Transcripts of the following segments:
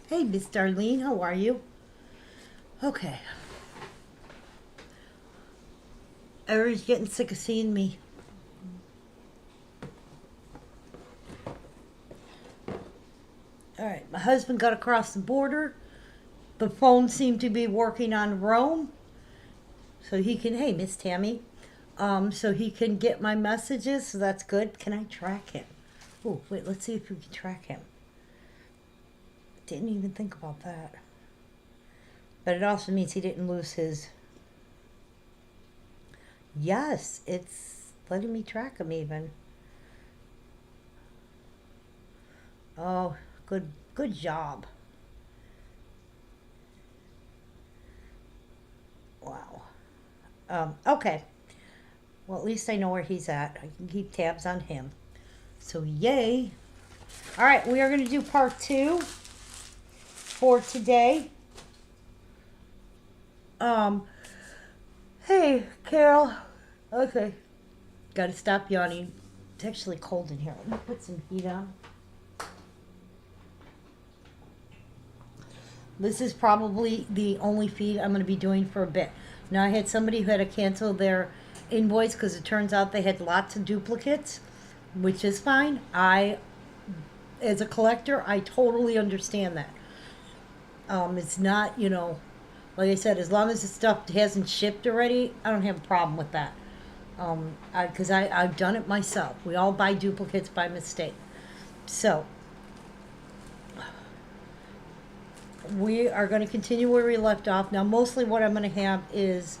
Hey, Miss Darlene, how are you? Okay. Everybody's getting sick of seeing me. All right, my husband got across the border. The phone seemed to be working on Rome, so he can. Hey, Miss Tammy, so he can get my messages. So that's good. Can I track him? Oh, wait. Let's see if we can track him. Didn't even think about that. But it also means he didn't lose his. Yes, it's letting me track him even. Oh, good job. Wow. Okay. Well, at least I know where he's at. I can keep tabs on him. So, yay. All right, we are going to do part 2 for today. Hey, Carol. Okay. Got to stop yawning. It's actually cold in here. Let me put some heat on. This is probably the only feed I'm going to be doing for a bit. Now, I had somebody who had to cancel their invoice because it turns out they had lots of duplicates, which is fine. As a collector, I totally understand that. It's not, like I said, as long as the stuff hasn't shipped already, I don't have a problem with that. Because I've done it myself. We all buy duplicates by mistake. So, we are going to continue where we left off. Now, mostly what I'm going to have is,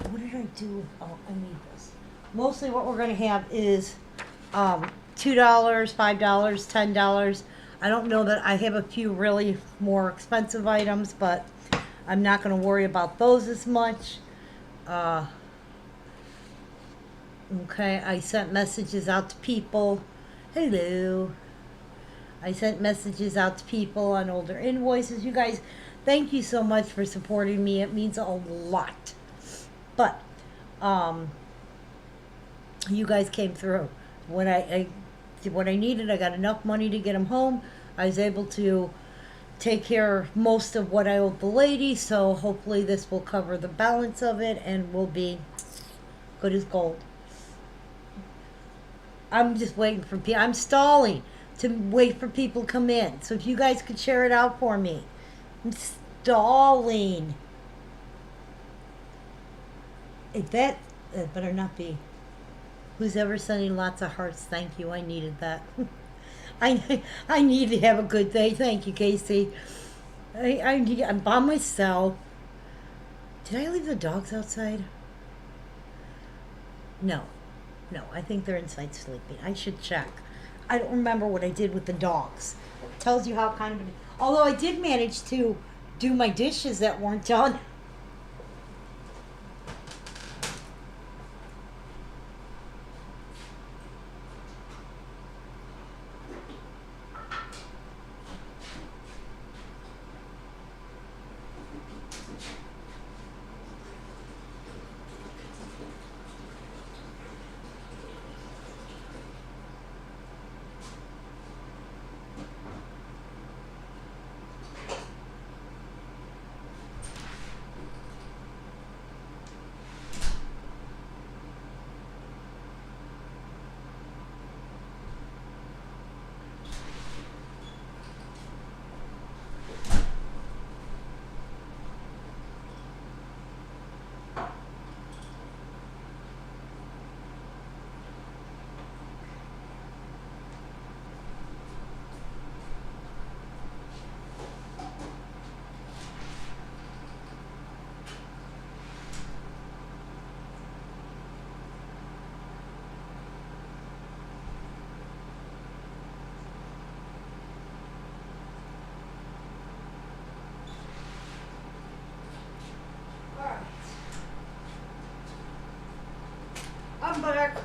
what did I do? Oh, I need this. Mostly what we're going to have is $2, $5, $10. I don't know that I have a few really more expensive items, but I'm not going to worry about those as much. Okay, I sent messages out to people. Hello. I sent messages out to people on older invoices. You guys, thank you so much for supporting me. It means a lot. But you guys came through. When I did what I needed, I got enough money to get them home. I was able to take care of most of what I owed the lady, so hopefully this will cover the balance of it and will be good as gold. I'm just waiting for people. I'm stalling to wait for people to come in. So if you guys could share it out for me. I'm stalling. That better not be. Who's ever sending lots of hearts, thank you. I needed that. I need to have a good day. Thank you, Casey. I'm by myself. Did I leave the dogs outside? No. No, I think they're inside sleeping. I should check. I don't remember what I did with the dogs. It tells you how kind of... Although I did manage to do my dishes that weren't done. I'm back.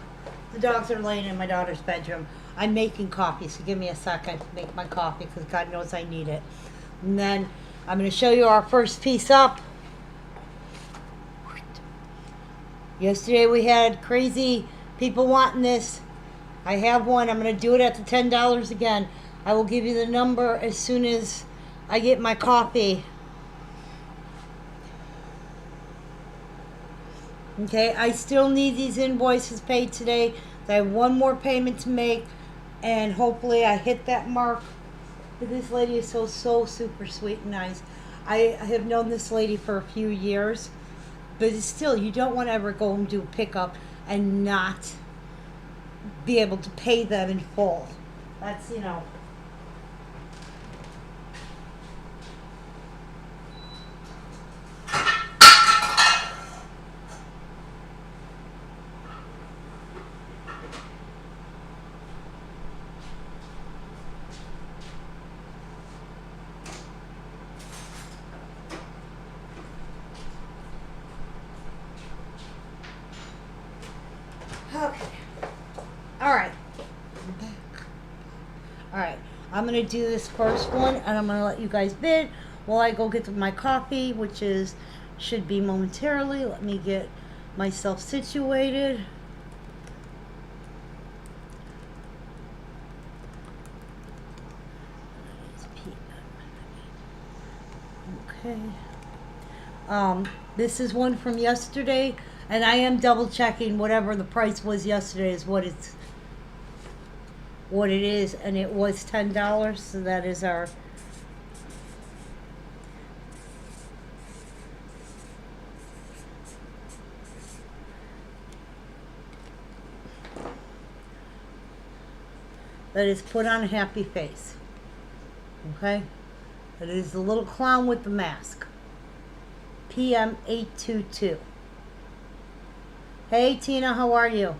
The dogs are laying in my daughter's bedroom. I'm making coffee, so give me a second to make my coffee because God knows I need it. And then I'm going to show you our first piece up. Yesterday we had crazy people wanting this. I have one. I'm going to do it at the $10 again. I will give you the number as soon as I get my copy. Okay, I still need these invoices paid today. I have one more payment to make, and hopefully I hit that mark. But this lady is so super sweet and nice. I have known this lady for a few years, but still, you don't want to ever go and do a pickup and not be able to pay them in full. That's, you know. Okay. All right. All right. I'm going to do this first one, and I'm going to let you guys bid while I go get my coffee, which should be momentarily. Let me get myself situated. Okay. This is one from yesterday, and I am double checking whatever the price was yesterday is what it is, and it was $10, so that is our that is put on a happy face. Okay? That is the little clown with the mask. PM 822. Hey Tina, how are you?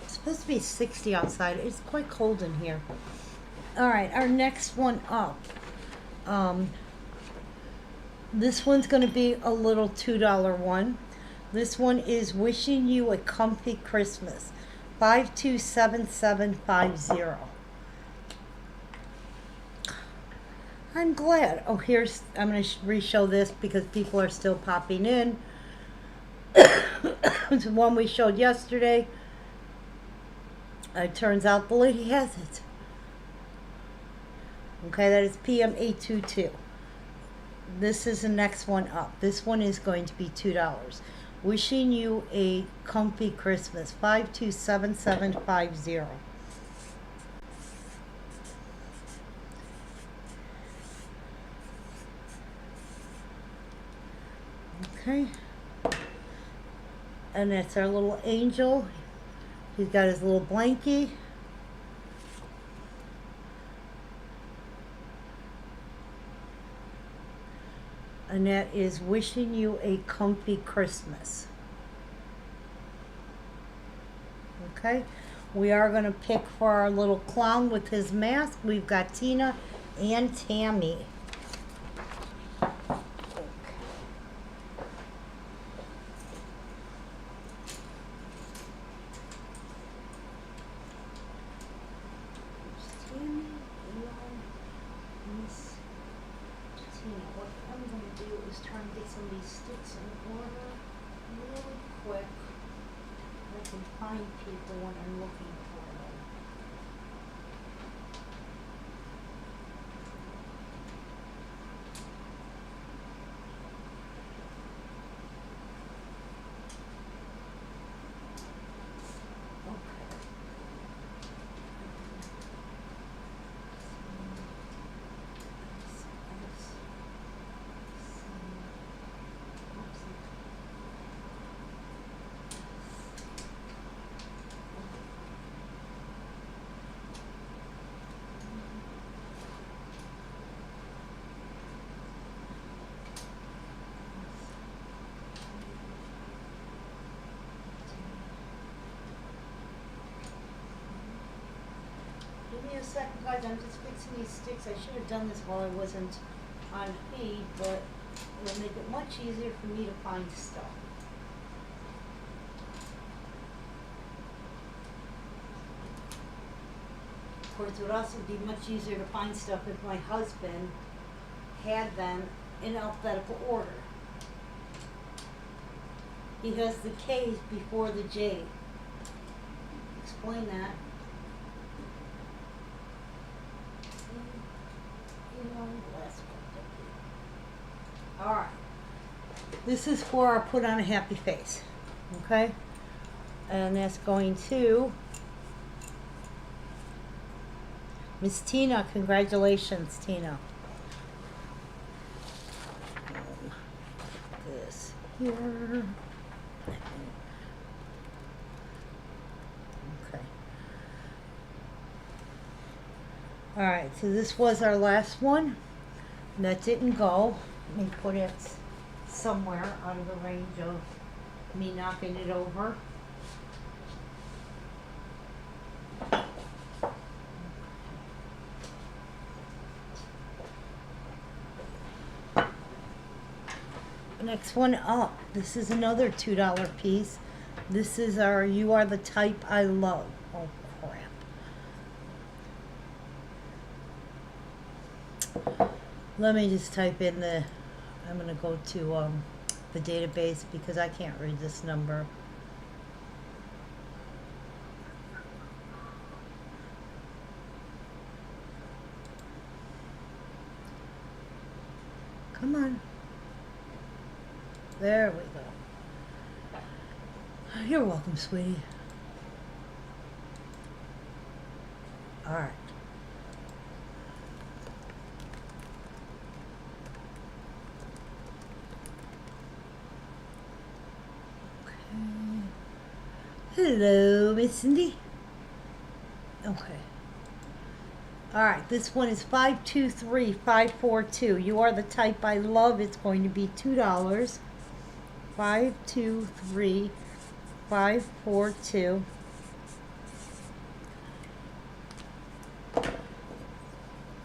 It's supposed to be 60 outside. It's quite cold in here. All right, our next one up. This one's going to be a little $2 one. This one is Wishing You a Comfy Christmas. 527750. I'm glad. Oh, I'm going to re-show this because people are still popping in. It's the one we showed yesterday. It turns out the lady has it. Okay, that is PM 822. This is the next one up. This one is going to be $2. Wishing You a Comfy Christmas. 527750. Okay. And that's our little angel. He's got his little blankie. And that is Wishing You a Comfy Christmas. Okay. We are going to pick for our little clown with his mask. We've got Tina and Tammy. People when I'm looking for them. me a second, guys. I'm just fixing these sticks. I should have done this while I wasn't on feed, but it'll make it much easier for me to find stuff. Of course, it would also be much easier to find stuff if my husband had them in alphabetical order. He has the K's before the J. Explain that. Alright. This is for our put on a happy face. Okay? And that's going to Miss Tina. Congratulations, Tina. This here. Okay. Alright, so this was our last one. That didn't go. Let me put it somewhere out of the range of me knocking it over. Next one up. This is another $2 piece. This is our You Are the Type I Love. Oh crap. Let me just type in the, I'm going to go to the database because I can't read this number. Come on. There we go. You're welcome, sweetie. All right. Hello, Miss Cindy. Okay. All right, this one is 523542. You Are the Type I Love. It's going to be $2. 523542.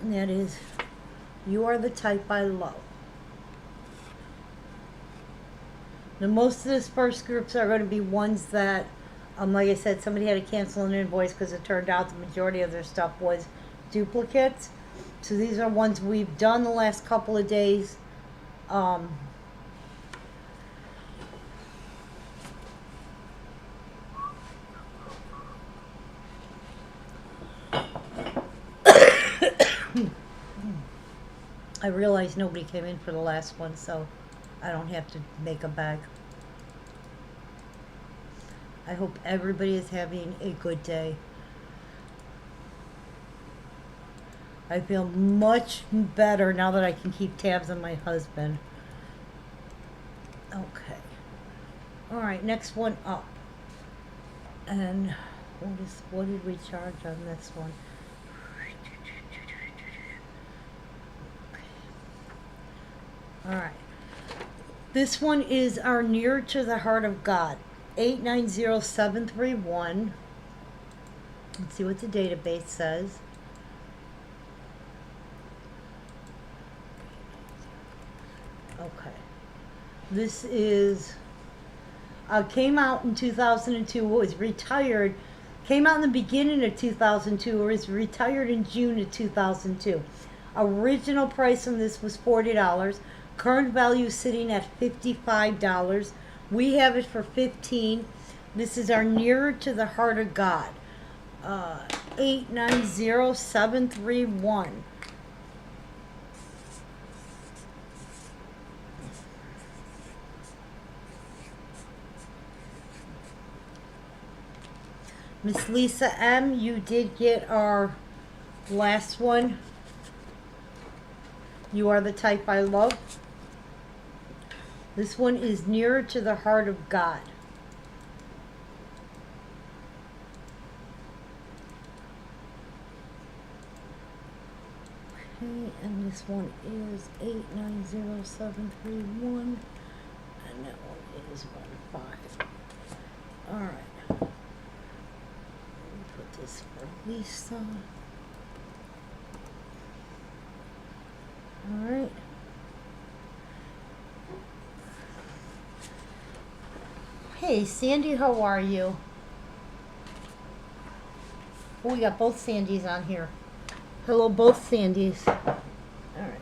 And that is You Are the Type I Love. Now, most of these first groups are going to be ones that, like I said, somebody had to cancel an invoice because it turned out the majority of their stuff was duplicates. So these are ones we've done the last couple of days. I realized nobody came in for the last one, so I don't have to make a bag. I hope everybody is having a good day. I feel much better now that I can keep tabs on my husband. Okay. Alright, next one up. And what did we charge on this one? Alright. This one is our Nearer to the Heart of God. 890731. Let's see what the database says. Okay. This is came out in 2002, was retired, came out in the beginning of 2002, or was retired in June of 2002. Original price on this was $40. Current value sitting at $55. We have it for $15. This is our Nearer to the Heart of God. 890731. Miss Lisa M., you did get our last one. You Are the Type I Love. This one is Nearer to the Heart of God. Okay, and this one is 890731. And that one is 15. Alright. Let me put this for Lisa. All right. Hey, Sandy, how are you? Oh, we got both Sandys on here. Hello, both Sandys. All right.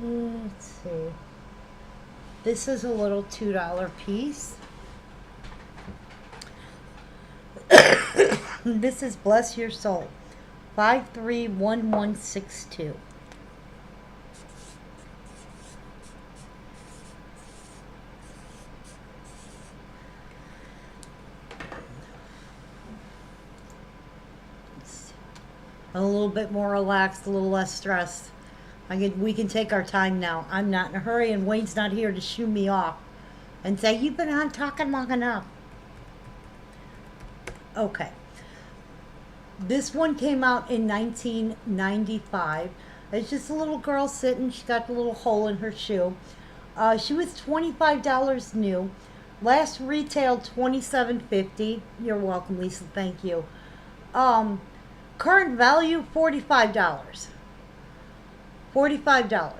Let's see. This is a little $2 piece. This is Bless Your Soul. 531162. A little bit more relaxed, a little less stressed. We can take our time now. I'm not in a hurry, and Wayne's not here to shoo me off and say, you've been on talking long enough. Okay. This one came out in 1995. It's just a little girl sitting. She got a little hole in her shoe. She was $25 new. Last retailed $27.50. You're welcome, Lisa. Thank you. Current value $45. $45.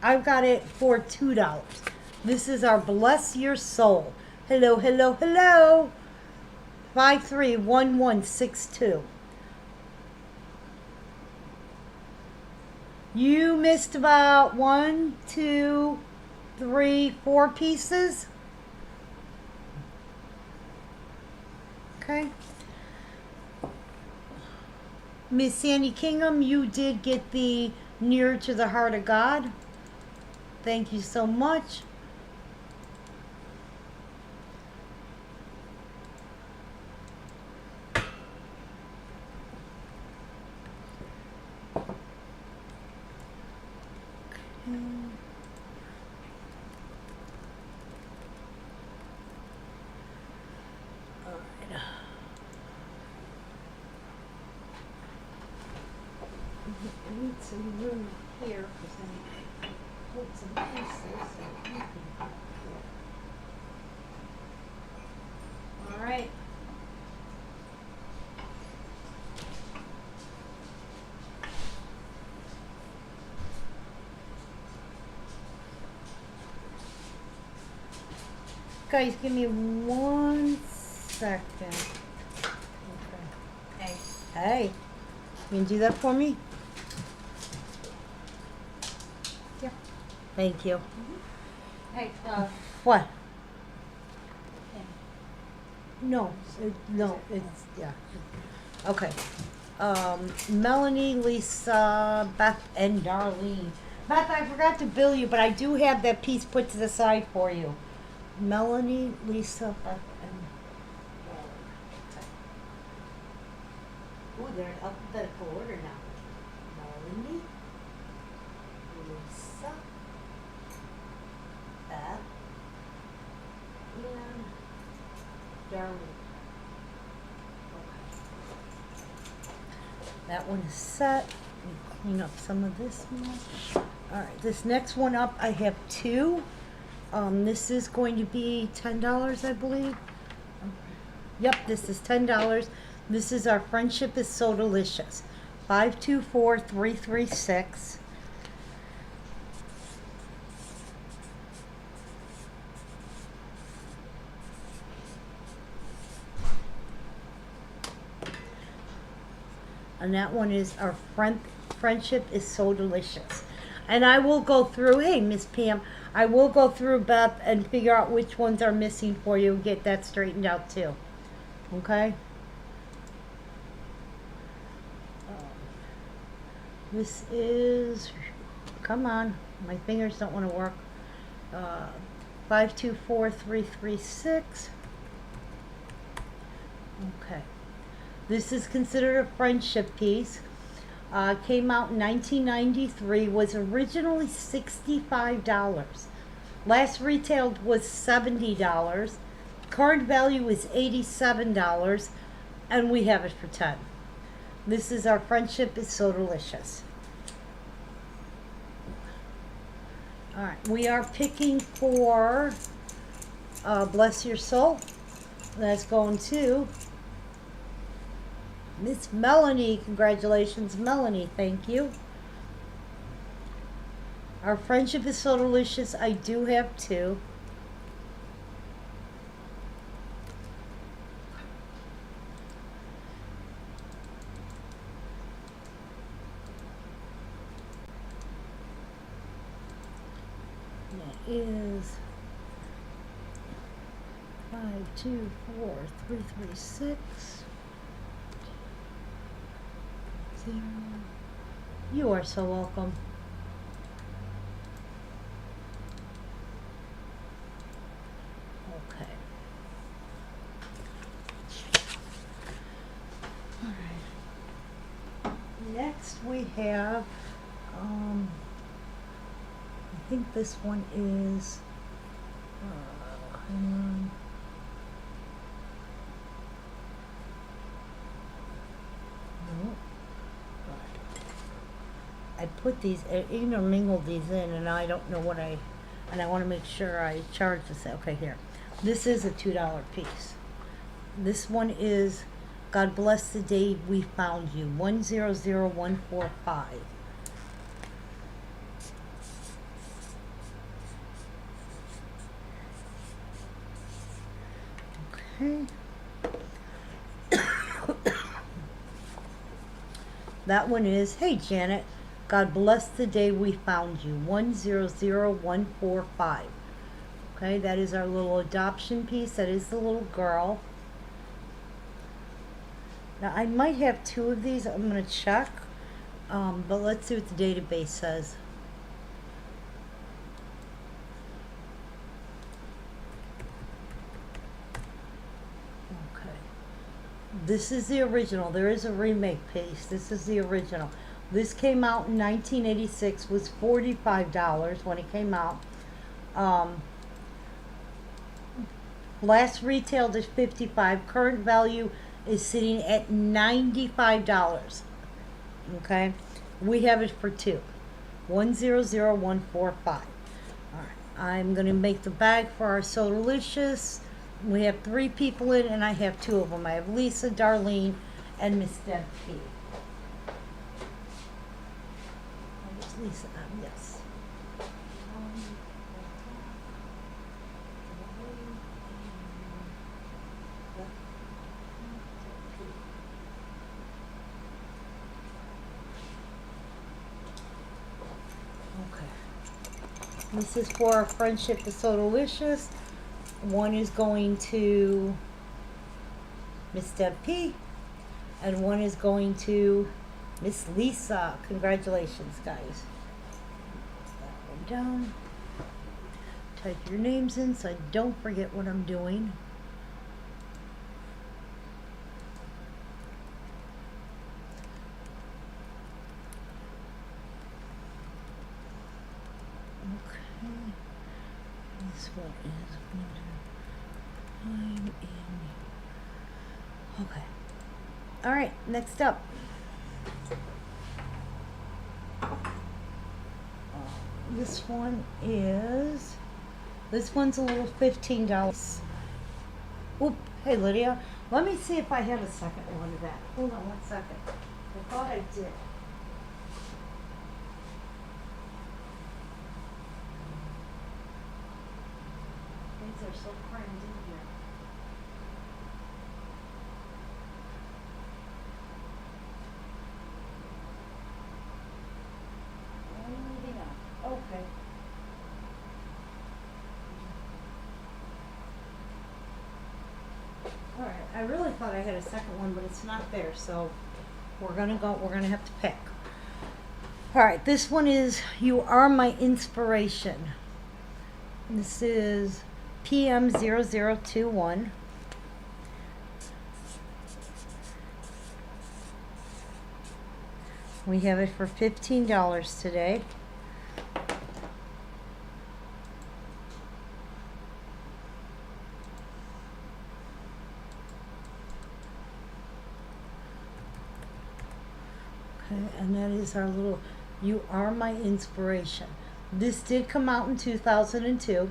I've got it for $2. This is our Bless Your Soul. Hello, hello, hello. 531162. You missed about 1, 2, 3, 4 pieces. Okay. Miss Sandy Kingham, you did get the Near to the Heart of God. Thank you so much. I need some room here because I put some pieces. All right. Guys, give me 1 second. Okay. Hey. Hey, you can do that for me? Yeah. Thank you. Hey, What? No, it's, yeah. Okay. Melanie, Lisa, Beth, and Darlene. Beth, I forgot to bill you, but I do have that piece put to the side for you. Melanie, Lisa, Beth, and Darlene. Ooh, they're in alphabetical order now. Melanie, Lisa, Beth, and Darlene. Okay. That one is set. Let me clean up some of this one. Alright, this next one up, I have 2. This is going to be $10, I believe. Yep, this is $10. This is our Friendship is So Delicious. 524336. And that one is our Friendship is So Delicious. And I will go through, hey, Miss Pam, I will go through, Beth, and figure out which ones are missing for you and get that straightened out too. Okay? This is, come on, my fingers don't want to work. 524336. Okay. This is considered a friendship piece. Came out in 1993, was originally $65. Last retailed was $70. Current value is $87, and we have it for $10. This is our Friendship is So Delicious. All right, we are picking for Bless Your Soul. That's going to Miss Melanie, congratulations, Melanie, thank you. Our friendship is so delicious. I do have two. That is 5, 2, 4, 3, 3, 6, 0. You are so welcome. Okay. All right. Next we have, I think this one is, hang on. No. I put these, intermingled these in, and I don't know what and I want to make sure I charge this. Okay, here. This is a $2 piece. This one is God Bless the Day We Found You, 100145. Okay. That one is, hey Janet, God bless the day we found you, 100145. Okay, that is our little adoption piece. That is the little girl. Now I might have two of these. I'm going to check. But let's see what the database says. This is the original. There is a remake piece. This is the original. This came out in 1986. Was $45 when it came out. Last retailed is $55. Current value is sitting at $95. Okay, we have it for two. 100145. All right, I'm gonna make the bag for our So Delicious. We have 3 people in, and I have 2 of them. I have Lisa, Darlene, and Miss Deb P. It's Lisa, yes. Okay. This is for our friendship is so delicious. One is going to Miss Deb P, and one is going to Miss Lisa. Congratulations, guys. That one down. Type your names in so I don't forget what I'm doing. Okay. This one is okay. All right, next up. This one's a little $15. Oop, hey Lydia. Let me see if I have a second one of that. Hold on 1 second. I thought I did. Things are so crammed in here. Okay. All right. I really thought I had a second one, but it's not there. So we're gonna have to pick. All right. This one is You Are My Inspiration. This is PM0021. We have it for $15 today. Okay, and that is our little You Are My Inspiration. This did come out in 2002.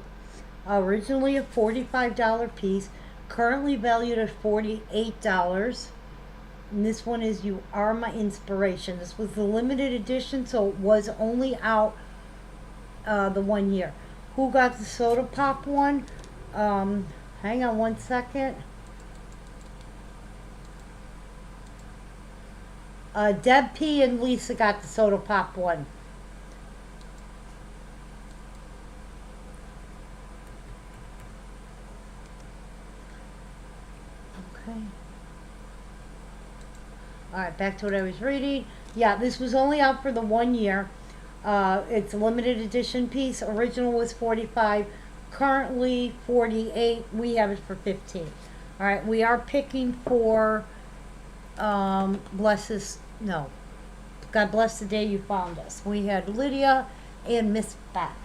Originally a $45 piece, currently valued at $48. And this one is You Are My Inspiration. This was the limited edition, so it was only out the 1 year. Who got the soda pop one? Hang on one second. Deb P and Lisa got the soda pop one. Okay. Alright, back to what I was reading. Yeah, this was only out for the 1 year. It's a limited edition piece. Original was 45. Currently 48. We have it for 15. Alright, we are picking for God bless the day you found us. We had Lydia and Miss Beth.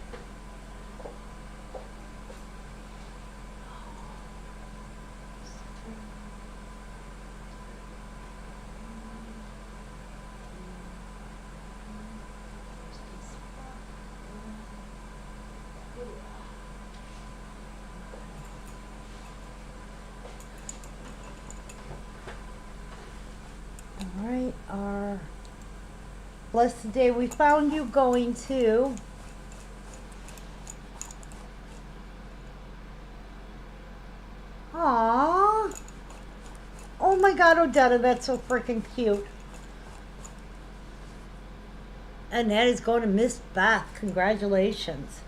Alright, our bless the day we found you going to Aww. Oh my god, Odetta, that's so freaking cute. And that is going to Miss Beth. Congratulations.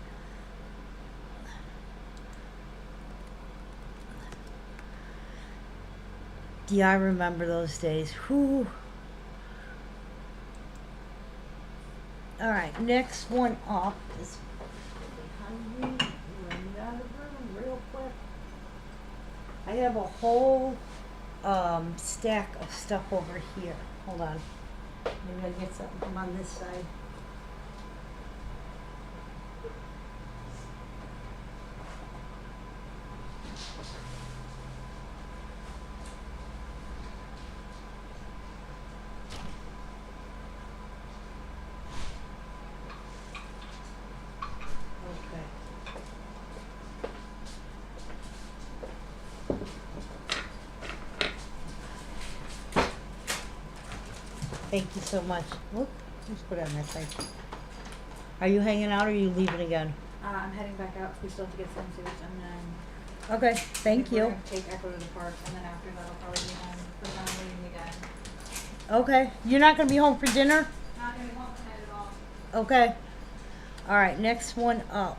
Yeah, I remember those days. Whew. Alright, next one up is hungry. Running out of room real quick. I have a whole stack of stuff over here. Hold on. Maybe I'll get something from on this side. Thank you so much. Whoop, just put it on that side. Are you hanging out or are you leaving again? I'm heading back out. We still have to get swimsuits, and then Okay, thank we're you. gonna take Echo to the park, and then after that, I'll probably be home for the time leaving again. Okay, you're not gonna be home for dinner? Not gonna be home tonight at all. Okay. Alright, next one up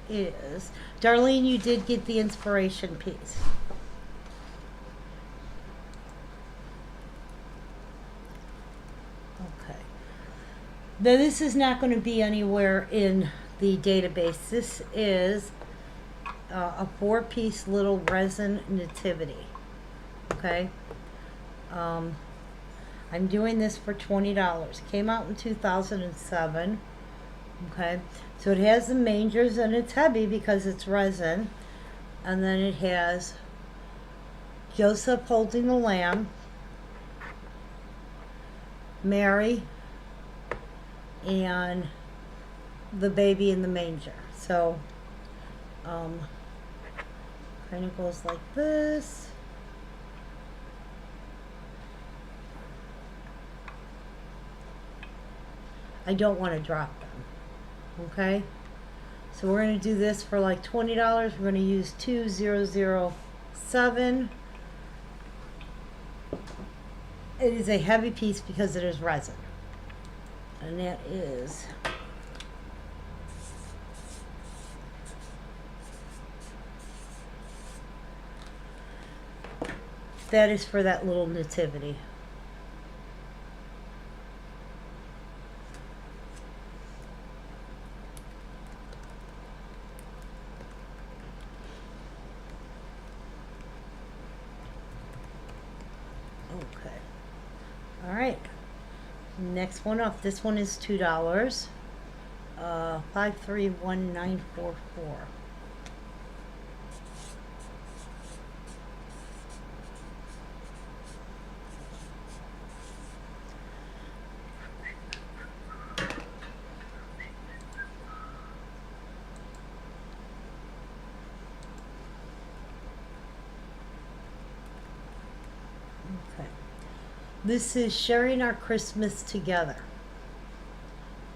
is, Darlene, you did get the inspiration piece. Okay. Now this is not going to be anywhere in the database. This is a 4-piece little resin nativity. Okay. I'm doing this for $20. Came out in 2007. Okay. So it has the mangers and it's heavy because it's resin. And then it has Joseph holding the lamb, Mary, and the baby in the manger. So kind of goes like this. I don't want to drop them. Okay, so we're going to do this for like $20. We're going to use 2007. It is a heavy piece because it is resin, and that is for that little nativity. Okay. All right. Next one up. This one is $2. 531944. Okay. This is Sharing Our Christmas Together.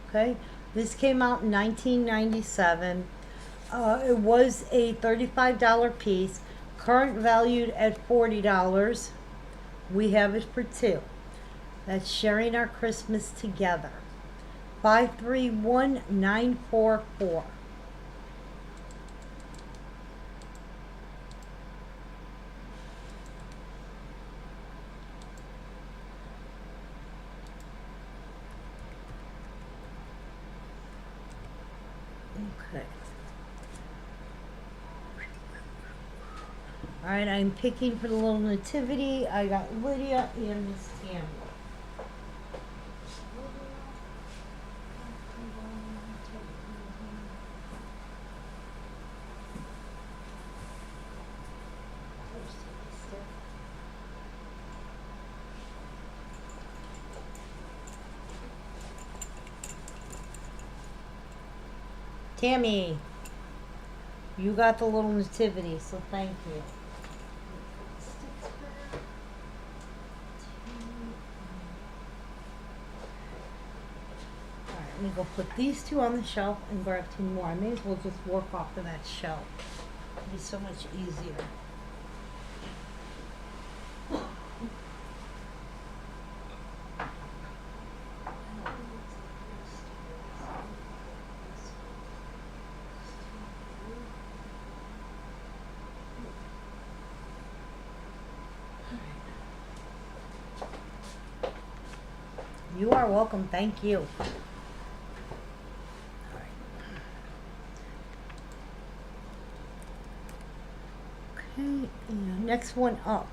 Okay, this came out in 1997. It was a $35 piece, current valued at $40. We have it for two. That's Sharing Our Christmas Together. 531944. Okay. All right, I'm picking for the little nativity. I got Lydia and Miss Tammy. Tammy, you got the little nativity, so thank you. Alright, let me go put these two on the shelf and grab two more. I may as well just work off of that shelf. It'll be so much easier. You are welcome. Thank you. Okay, and next one up.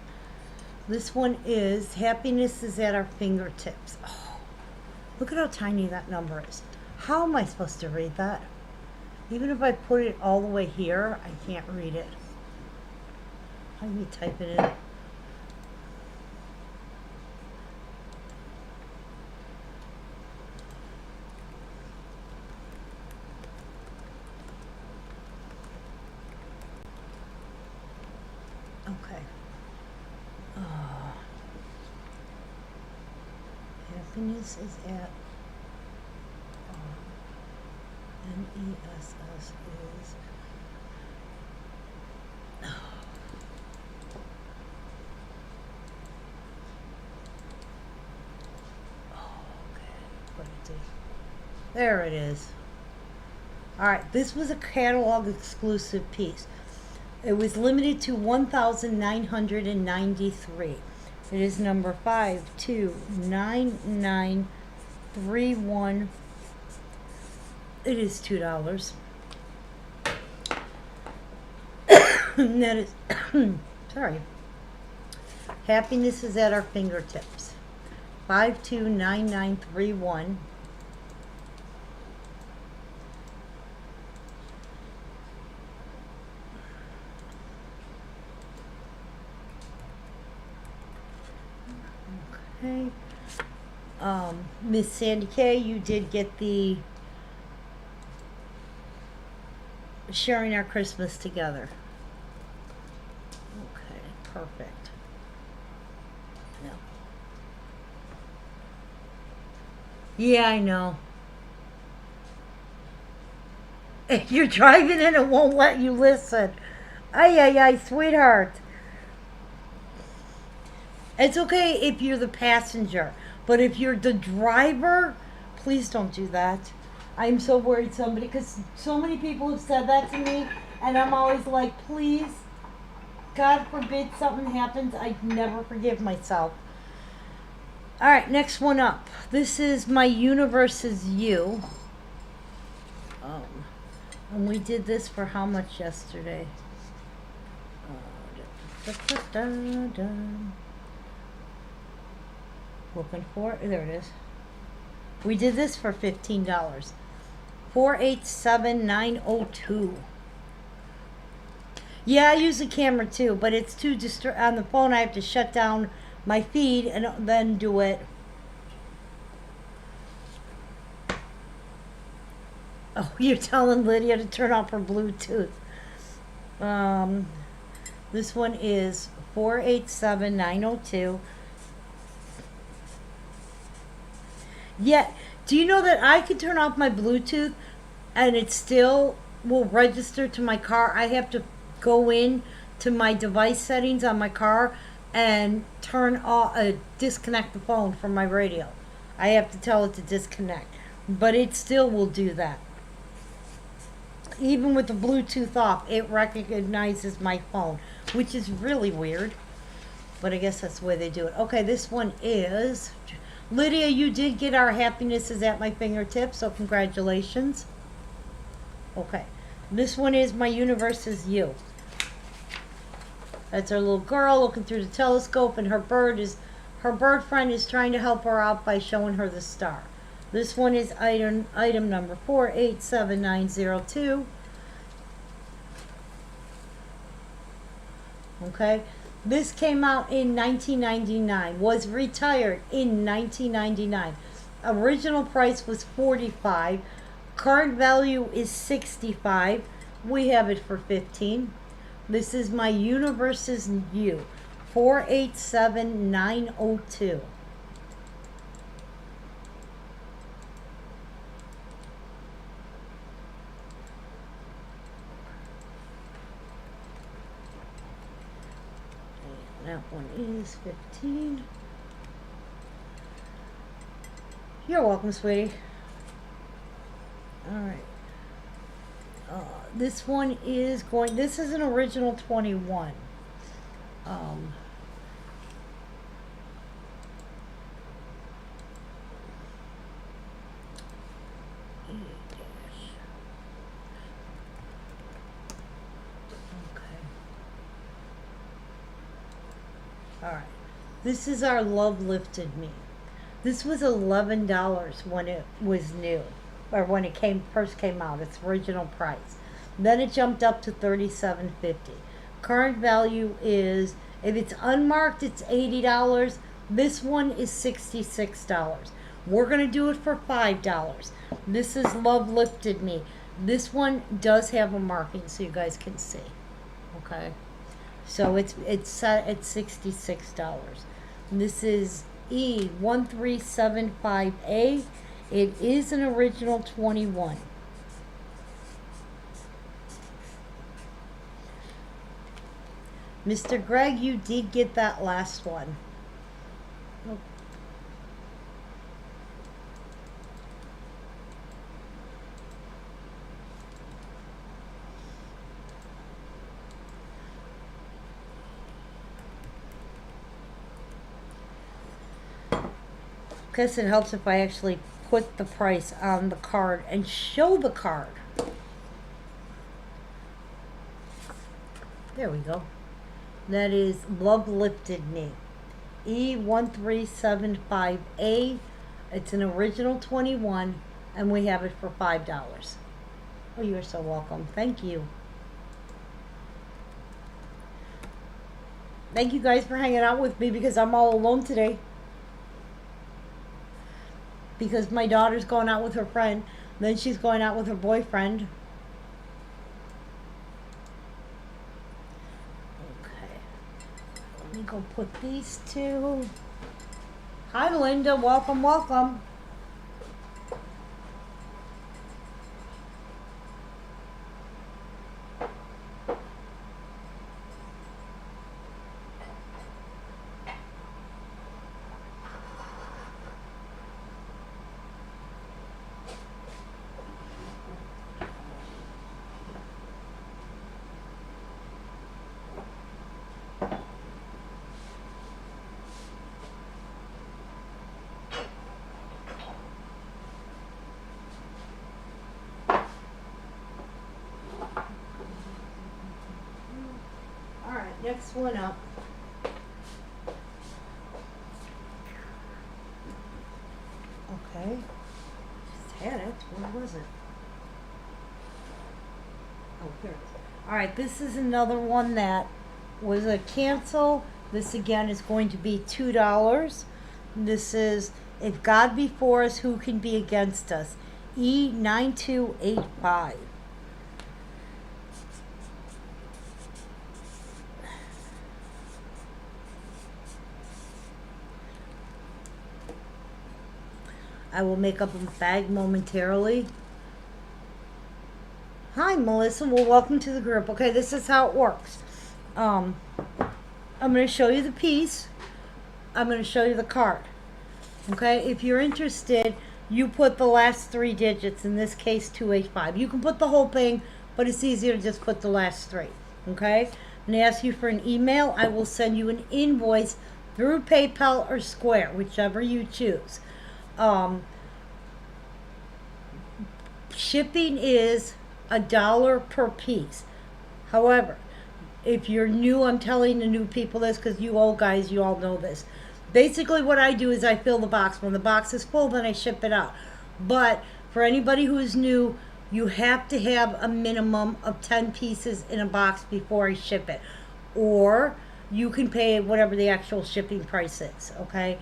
This one is Happiness is at Our Fingertips. Oh, look at how tiny that number is. How am I supposed to read that? Even if I put it all the way here, I can't read it. Let me type it in. Okay. Happiness is at NESS is what it is. There it is. Alright, this was a catalog exclusive piece. It was limited to 1,993. It is number 529931. It is $2. And that is, sorry. Happiness is at Our Fingertips. 529931. Okay. Miss Sandy K, you did get the Sharing Our Christmas Together. Okay, perfect. No. Yeah, I know. If you're driving and it won't let you listen. Ay, ay, ay, sweetheart. It's okay if you're the passenger, but if you're the driver, please don't do that. I'm so worried somebody, because so many people have said that to me, and I'm always like, please, God forbid something happens, I never forgive myself. Alright, next one up. This is My Universe is You. And we did this for how much yesterday? Looking for it. There it is. We did this for $15. 487902. Yeah, I use the camera too, but it's too on the phone. I have to shut down my feed and then do it. Oh, you're telling Lydia to turn off her Bluetooth. This one is 487902. Yeah. Do you know that I could turn off my Bluetooth and it still will register to my car? I have to go in to my device settings on my car and turn off, disconnect the phone from my radio. I have to tell it to disconnect, but it still will do that. Even with the Bluetooth off, it recognizes my phone, which is really weird. But I guess that's the way they do it. Okay, this one is Lydia. You did get our happiness is at my fingertips, so congratulations. Okay, this one is my universe is you. That's our little girl looking through the telescope, and her bird friend is trying to help her out by showing her the star. This one is item number 487902. Okay, this came out in 1999. Was retired in 1999. Original price was 45. Current value is 65. We have it for 15. This is my universe is you. 487902. That one is 15. You're welcome, sweetie. All right. This one is going. This is an original 21. Um, okay. All right. This is our Love Lifted Me. This was $11 when it was new, or when it first came out. Its original price. Then it jumped up to $37.50. Current value is, if it's unmarked, it's $80. This one is $66. We're gonna do it for $5. This is Love Lifted Me. This one does have a marking, so you guys can see. Okay. So it's set at $66. This is E1375A. It is an original 21. Mr. Greg, you did get that last one. Guess it helps if I actually put the price on the card and show the card. There we go. That is Love Lifted Me. E1375A. It's an original 21, and we have it for $5. Oh, you're so welcome. Thank you. Thank you guys for hanging out with me because I'm all alone today. Because my daughter's going out with her friend, then she's going out with her boyfriend. Okay. Let me go put these two. Hi, Linda. Welcome, welcome. Next one up. Okay. Just had it. Where was it? Oh, here it is. Alright, this is another one that was a cancel. This again is going to be $2. This is If God Be For Us, Who Can Be Against Us? E9285. I will make up a bag momentarily. Hi, Melissa. Well, welcome to the group. Okay, this is how it works. I'm going to show you the piece. I'm going to show you the card. Okay, if you're interested, you put the last 3 digits, in this case 285. You can put the whole thing, but it's easier to just put the last 3. Okay, I'm going to ask you for an email. I will send you an invoice through PayPal or Square, whichever you choose. Shipping is $1 per piece. However, if you're new, I'm telling the new people this because you old guys, you all know this. Basically what I do is I fill the box. When the box is full, then I ship it out. But for anybody who is new, you have to have a minimum of 10 pieces in a box before I ship it. Or you can pay whatever the actual shipping price is, okay?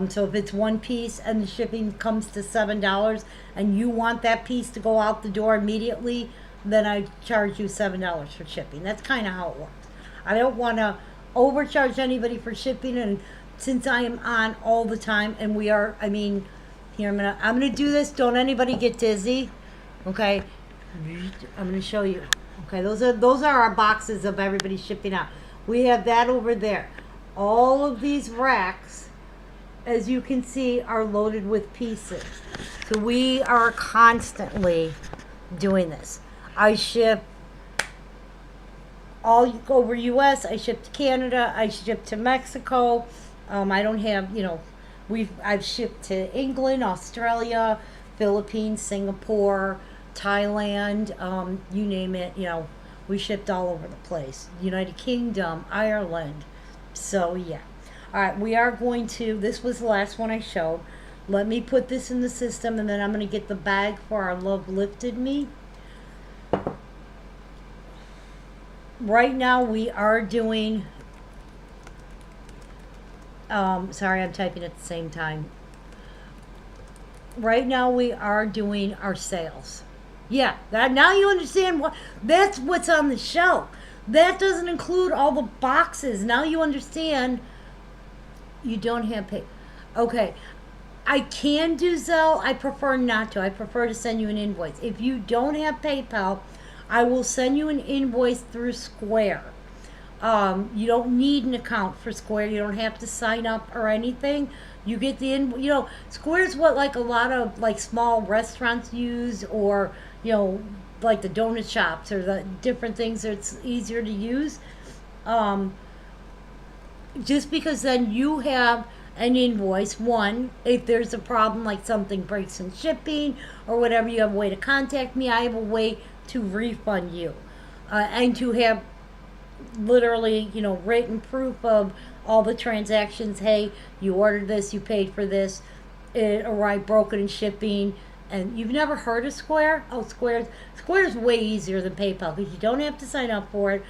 So if it's 1 piece and the shipping comes to $7 and you want that piece to go out the door immediately, then I charge you $7 for shipping. That's kind of how it works. I don't want to overcharge anybody for shipping, and since I am on all the time, and we are, I mean, here I'm gonna do this. Don't anybody get dizzy, okay? I'm gonna show you. Okay, those are our boxes of everybody shipping out. We have that over there. All of these racks, as you can see, are loaded with pieces. So we are constantly doing this. I ship all over US. I ship to Canada. I ship to Mexico. I don't have, I've shipped to England, Australia, Philippines, Singapore, Thailand, you name it, we shipped all over the place. United Kingdom, Ireland. So yeah. All right, we are going to, this was the last one I showed. Let me put this in the system, and then I'm going to get the bag for our Love Lifted Me. Right now we are doing, sorry, I'm typing at the same time. Right now we are doing our sales. Yeah, now you understand that's what's on the shelf. That doesn't include all the boxes. Now you understand you don't have pay. Okay, I can do Zelle. I prefer not to. I prefer to send you an invoice. If you don't have PayPal, I will send you an invoice through Square. You don't need an account for Square. You don't have to sign up or anything. You get the Square is what like a lot of like small restaurants use, or like the donut shops or the different things that it's easier to use. Just because then you have an invoice, one, if there's a problem like something breaks in shipping or whatever, you have a way to contact me. I have a way to refund you, and to have literally written proof of all the transactions. Hey, you ordered this, you paid for this, it arrived broken in shipping. And you've never heard of Square? Oh, Square's way easier than PayPal because you don't have to sign up for it.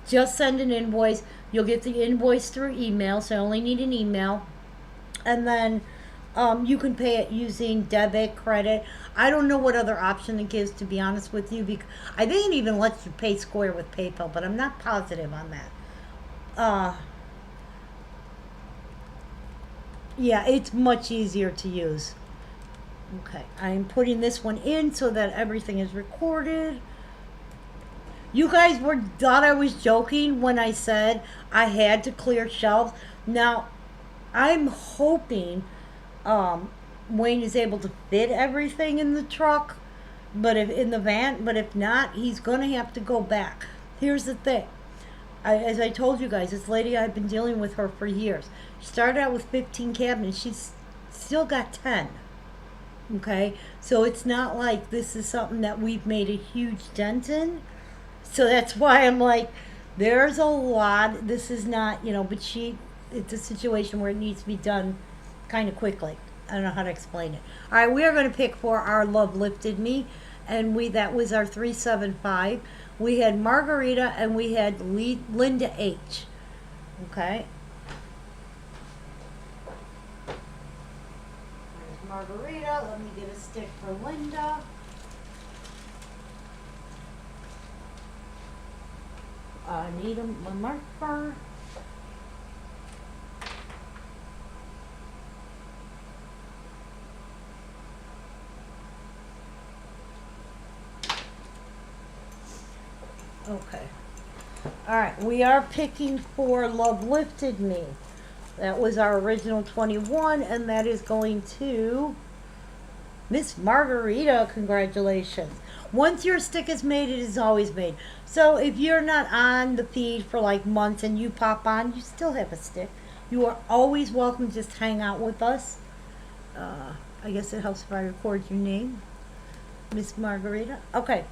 Just send an invoice. You'll get the invoice through email, so I only need an email. And then you can pay it using debit, credit. I don't know what other option it gives, to be honest with you, because I think it even lets you pay Square with PayPal, but I'm not positive on that. Yeah, it's much easier to use. Okay, I'm putting this one in so that everything is recorded. You guys thought I was joking when I said I had to clear shelves. Now, I'm hoping Wayne is able to fit everything in the truck, but in the van. But if not, he's gonna have to go back. Here's the thing. As I told you guys, this lady, I've been dealing with her for years. She started out with 15 cabinets. She's still got 10. Okay, so it's not like this is something that we've made a huge dent in. So that's why I'm like, there's a lot. This is not, but it's a situation where it needs to be done kind of quickly. I don't know how to explain it. All right, we are going to pick for our Love Lifted Me, and that was our 375. We had Margarita and we had Linda H. Okay. There's Margarita. Let me get a stick for Linda. I need a marker. Okay. All right, we are picking for Love Lifted Me. That was our original 21, and that is going to Miss Margarita. Congratulations. Once your stick is made, it is always made. So if you're not on the feed for like months and you pop on, you still have a stick. You are always welcome to just hang out with us. I guess it helps if I record your name, Miss Margarita. Okay,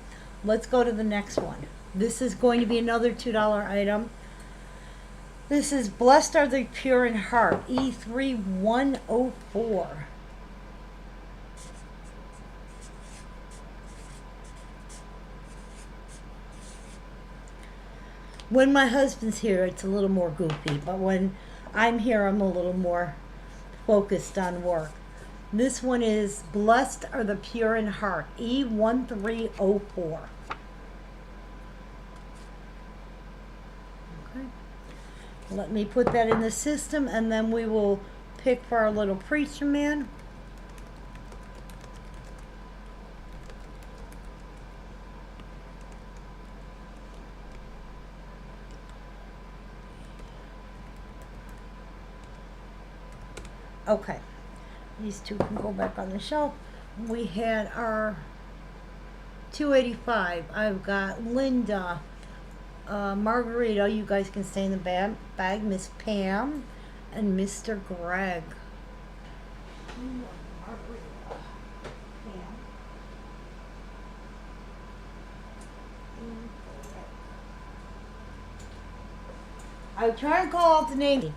let's go to the next one. This is going to be another $2 item. This is Blessed Are the Pure in Heart, E3104. When my husband's here, it's a little more goofy, but when I'm here, I'm a little more focused on work. This one is Blessed Are the Pure in Heart, E1304. Okay. Let me put that in the system, and then we will pick for our little preacher man. Okay, these two can go back on the shelf. We had our 285. I've got Linda, Margarita. You guys can stay in the bag. Miss Pam and Mr. Greg. Margarita, Pam, and Greg. I try and call out the name.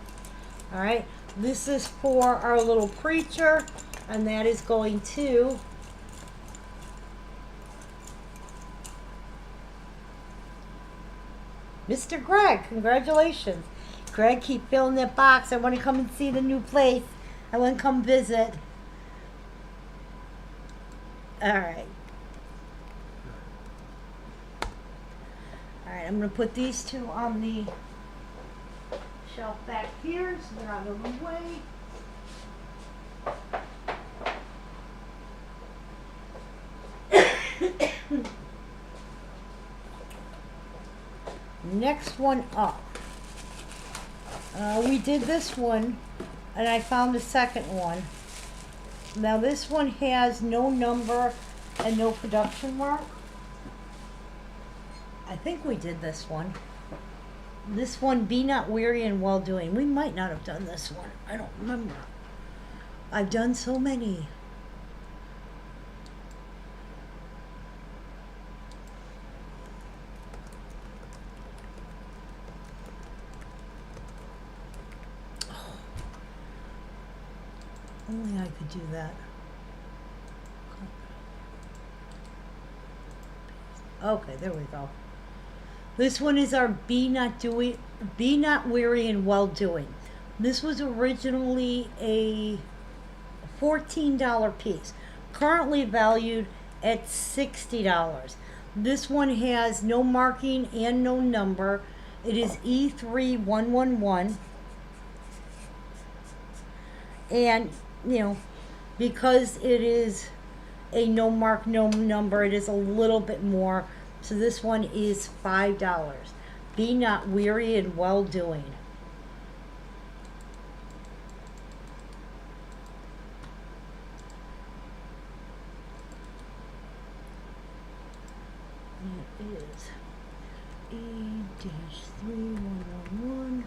All right. This is for our little preacher, and that is going to Mr. Greg. Congratulations. Greg, keep filling that box. I want to come and see the new place. I want to come visit. All right. All right, I'm going to put these two on the shelf back here so they're out of the way. Next one up. We did this one, and I found the second one. Now this one has no number and no production mark. I think we did this one. This one, Be Not Weary in Well Doing. We might not have done this one. I don't remember. I've done so many. Oh. Only I could do that. Okay, there we go. This one is our Be Not Weary in Well Doing. This was originally a $14 piece, currently valued at $60. This one has no marking and no number. It is E3111. And, you know, because it is a no mark, no number, it is a little bit more. So this one is $5. Be Not Weary in Well Doing. It is E-3111.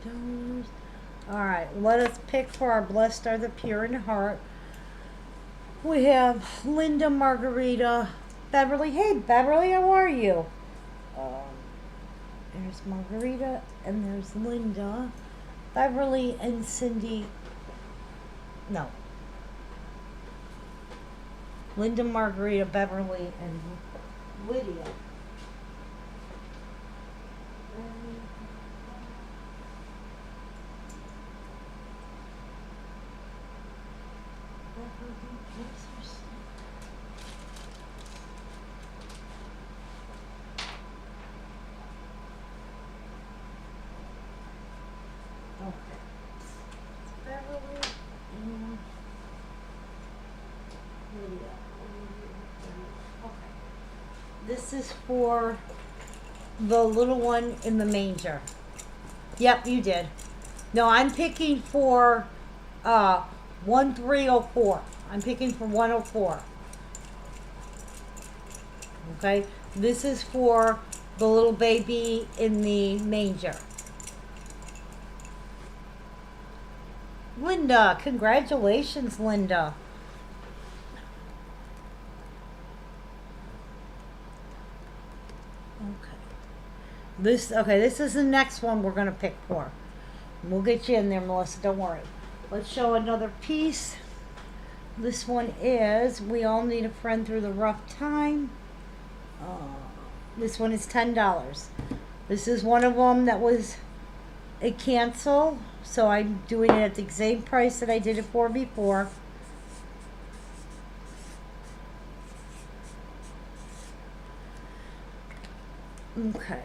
$5. All right, let us pick for our Blessed Are the Pure in Heart. We have Linda, Margarita, Beverly. Hey, Beverly, how are you? There's Margarita, and there's Linda. Beverly and Cindy. No. Linda, Margarita, Beverly, and Lydia. Okay. Beverly and Lydia. Okay. This is for the little one in the manger. Yep, you did. No, I'm picking for 1304. I'm picking for 104. Okay? This is for the little baby in the manger. Linda, congratulations, Linda. This is the next one we're gonna pick for. We'll get you in there, Melissa, don't worry. Let's show another piece. This one is We All Need a Friend Through the Rough Time. This one is $10. This is one of them that was a cancel, so I'm doing it at the same price that I did it for before. Okay.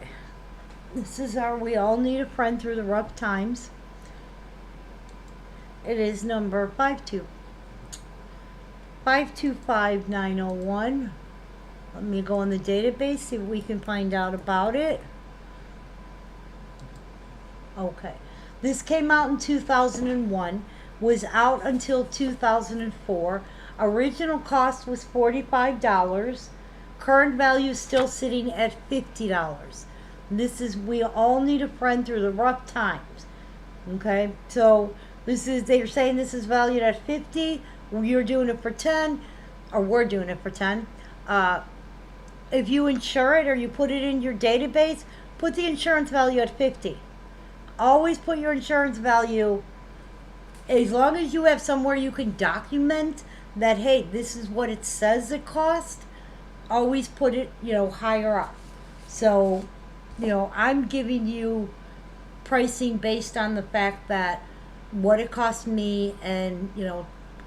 This is our We All Need a Friend Through the Rough Times. It is number 525901. Let me go in the database, see what we can find out about it. Okay. This came out in 2001, was out until 2004. Original cost was $45. Current value is still sitting at $50. This is We All Need a Friend Through the Rough Times. Okay, so they're saying this is valued at 50. You're doing it for 10, or we're doing it for 10. If you insure it or you put it in your database, put the insurance value at 50. Always put your insurance value, as long as you have somewhere you can document that, hey, this is what it says it cost, always put it, higher up. So, I'm giving you pricing based on the fact that what it cost me and,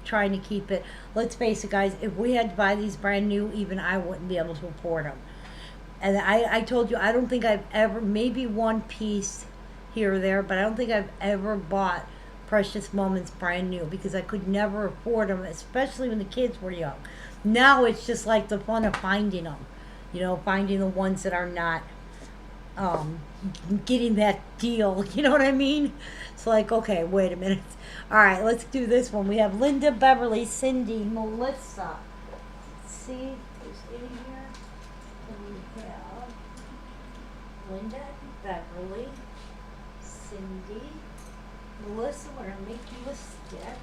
trying to keep it. Let's face it, guys, if we had to buy these brand new, even I wouldn't be able to afford them. And I told you, I don't think I've ever, maybe one piece here or there, but I don't think I've ever bought Precious Moments brand new because I could never afford them, especially when the kids were young. Now it's just like the fun of finding them, finding the ones that are not getting that deal. You know what I mean? It's like, okay, wait a minute. All right, let's do this one. We have Linda, Beverly, Cindy, Melissa. Let's see who's in here. And we have Linda, Beverly, Cindy, Melissa. We're going to make you a stick.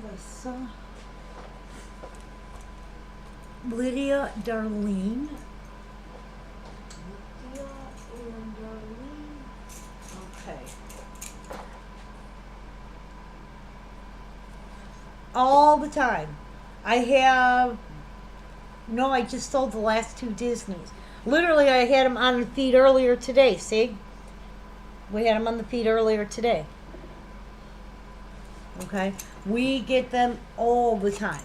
Melissa, Lydia, Darlene. Lydia and Darlene. Okay. All the time. I just sold the last two Disneys. Literally, I had them on the feed earlier today. See? We had them on the feed earlier today. Okay? We get them all the time.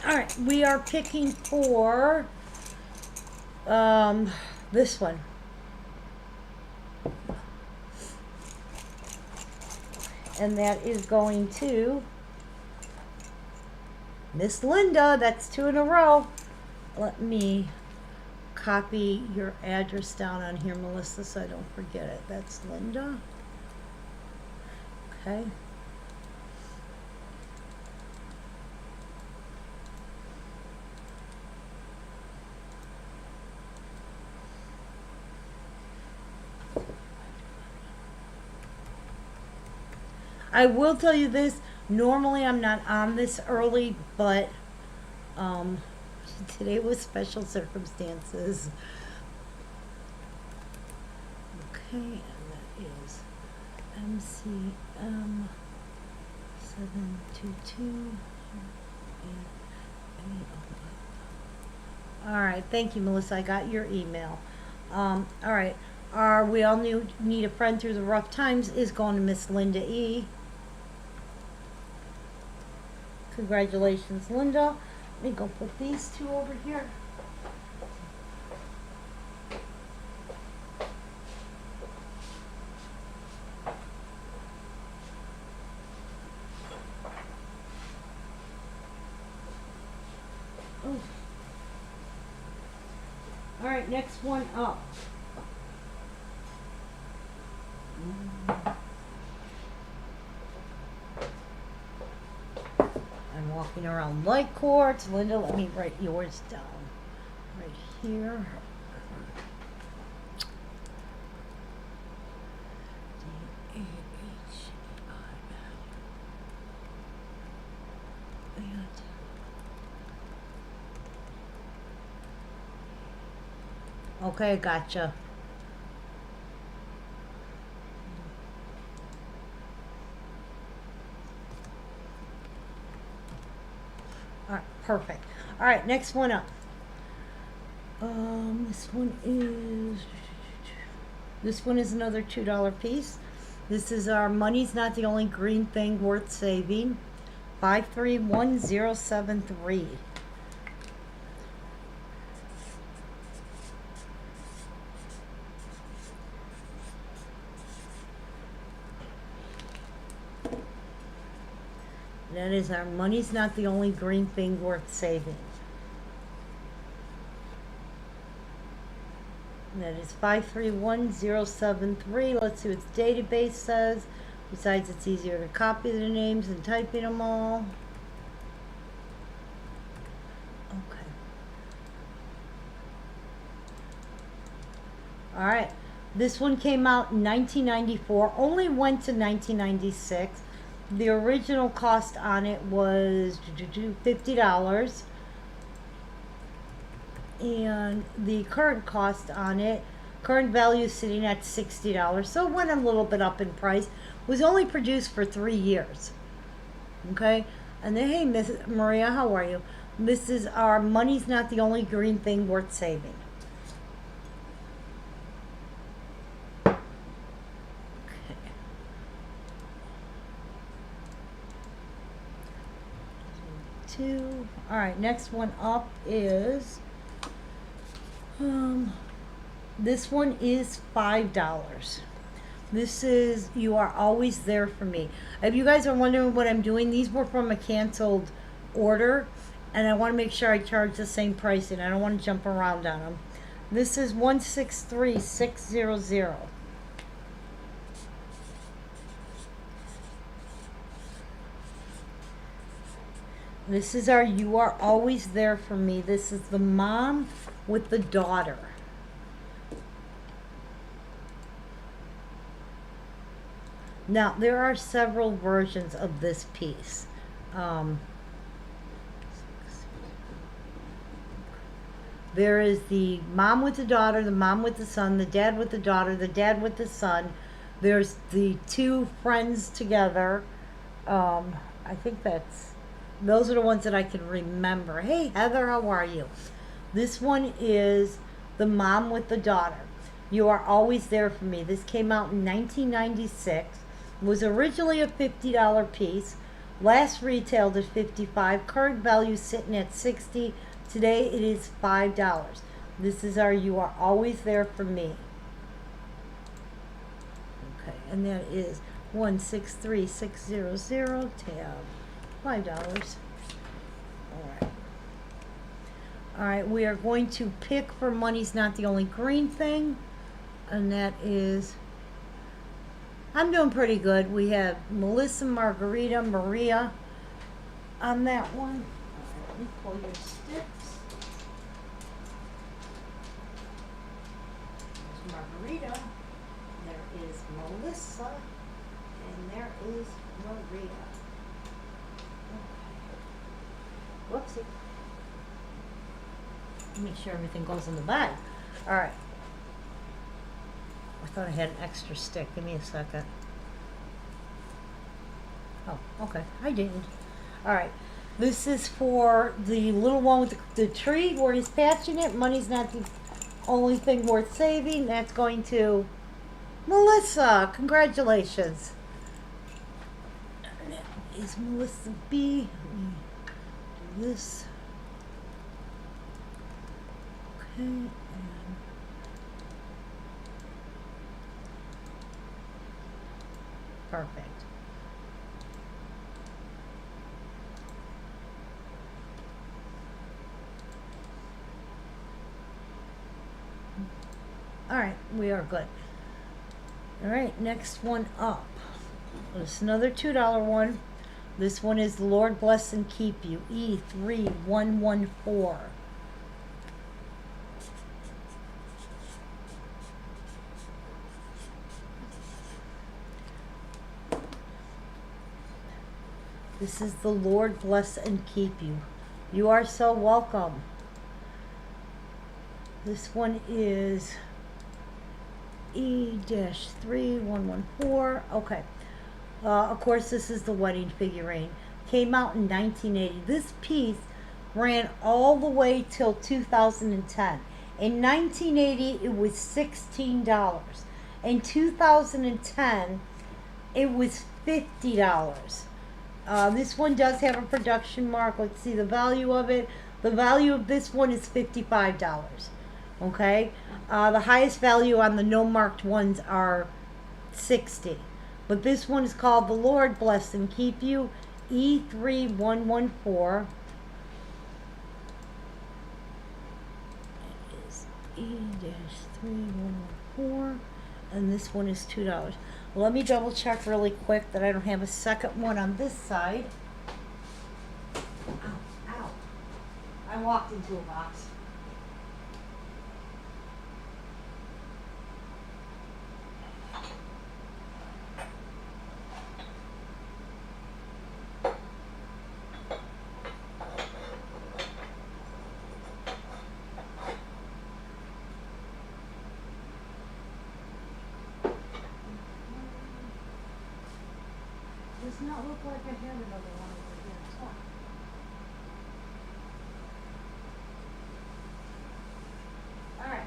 Alright, we are picking for this one. And that is going to Miss Linda. That's 2 in a row. Let me copy your address down on here, Melissa, so I don't forget it. That's Linda. Okay. I will tell you this, normally I'm not on this early, but today was special circumstances. Okay, and that is MCM 722. Alright, thank you, Melissa. I got your email. Alright, We All Need a Friend Through the Rough Times is going to Miss Linda E. Congratulations, Linda. Let me go put these two over here. right, next one up. I'm walking around light quartz. Linda, let me write yours down. Right here. Okay, gotcha. All right, perfect. All right, next one up. This one is another $2 piece. This is our money's not the only green thing worth saving. 531073. That is our money's not the only green thing worth saving. That is 531073. Let's see what the database says. Besides, it's easier to copy the names than typing them all. Okay. All right. This one came out in 1994. Only went to 1996. The original cost on it was $50. And the current cost on it, current value is sitting at $60. So it went a little bit up in price. Was only produced for 3 years. Okay? And then, hey, Miss Maria, how are you? This is our money's not the only green thing worth saving. Two. All right, next one up is this one is $5. This is You Are Always There For Me. If you guys are wondering what I'm doing, these were from a canceled order, and I want to make sure I charge the same pricing. I don't want to jump around on them. This is 163600. This is our You Are Always There For Me. This is the mom with the daughter. Now, there are several versions of this piece. There is the mom with the daughter, the mom with the son, the dad with the daughter, the dad with the son. There's the two friends together. I think those are the ones that I can remember. Hey, Heather, how are you? This one is the mom with the daughter. You Are Always There For Me. This came out in 1996. Was originally a $50 piece. Last retailed at $55. Current value sitting at $60. Today it is $5. This is our You Are Always There For Me. Okay, and that is 163600 tab. $5. All right, we are going to pick for Money's Not the Only Green Thing, and that is, I'm doing pretty good. We have Melissa, Margarita, Maria on that one. All right, let me pull your sticks. There's Margarita, there is Melissa, and there is Maria. Whoopsie. Make sure everything goes in the bag. All right. I thought I had an extra stick. Give me a second. Oh, okay. I didn't. All right. This is for the little one with the tree where he's patching it. Money's not the only thing worth saving. That's going to Melissa. Congratulations. That is Melissa B. Do this. Okay. And perfect. All right, we are good. All right, next one up. It's another $2 one. This one is Lord Bless and Keep You, E3114. This is the Lord Bless and Keep You. You are so welcome. This one is E-3114. Okay. Of course, this is the wedding figurine. Came out in 1980. This piece ran all the way till 2010. In 1980, it was $16. In 2010, it was $50. This one does have a production mark. Let's see the value of it. The value of this one is $55. Okay? The highest value on the no marked ones are $60. But this one is called The Lord Bless and Keep You, E3114. It is E-3114. And this one is $2. Well, let me double check really quick that I don't have a second one on this side. Ow, ow. I walked into a box. Does not look like I have another one over here. All right.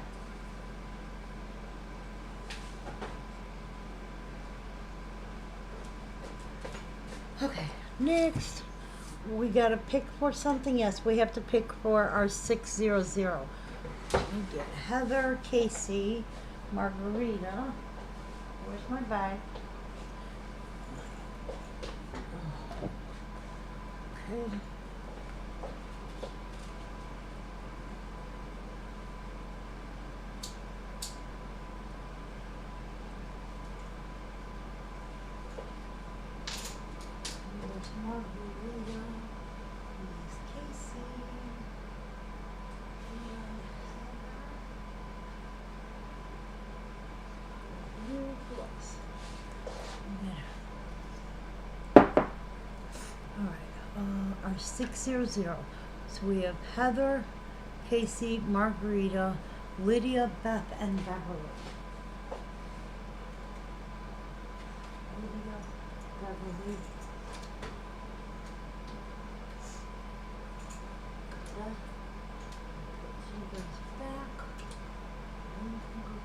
Okay, next we gotta pick for something. Yes, we have to pick for our 600. We get Heather, Casey, Margarita. Where's my bag? Okay. There's Margarita. There's Casey. Who else? All right. Our 600. So we have Heather, Casey, Margarita, Lydia, Beth, and Beverly. Lydia, Beverly. Beth. She goes back. And you can go back.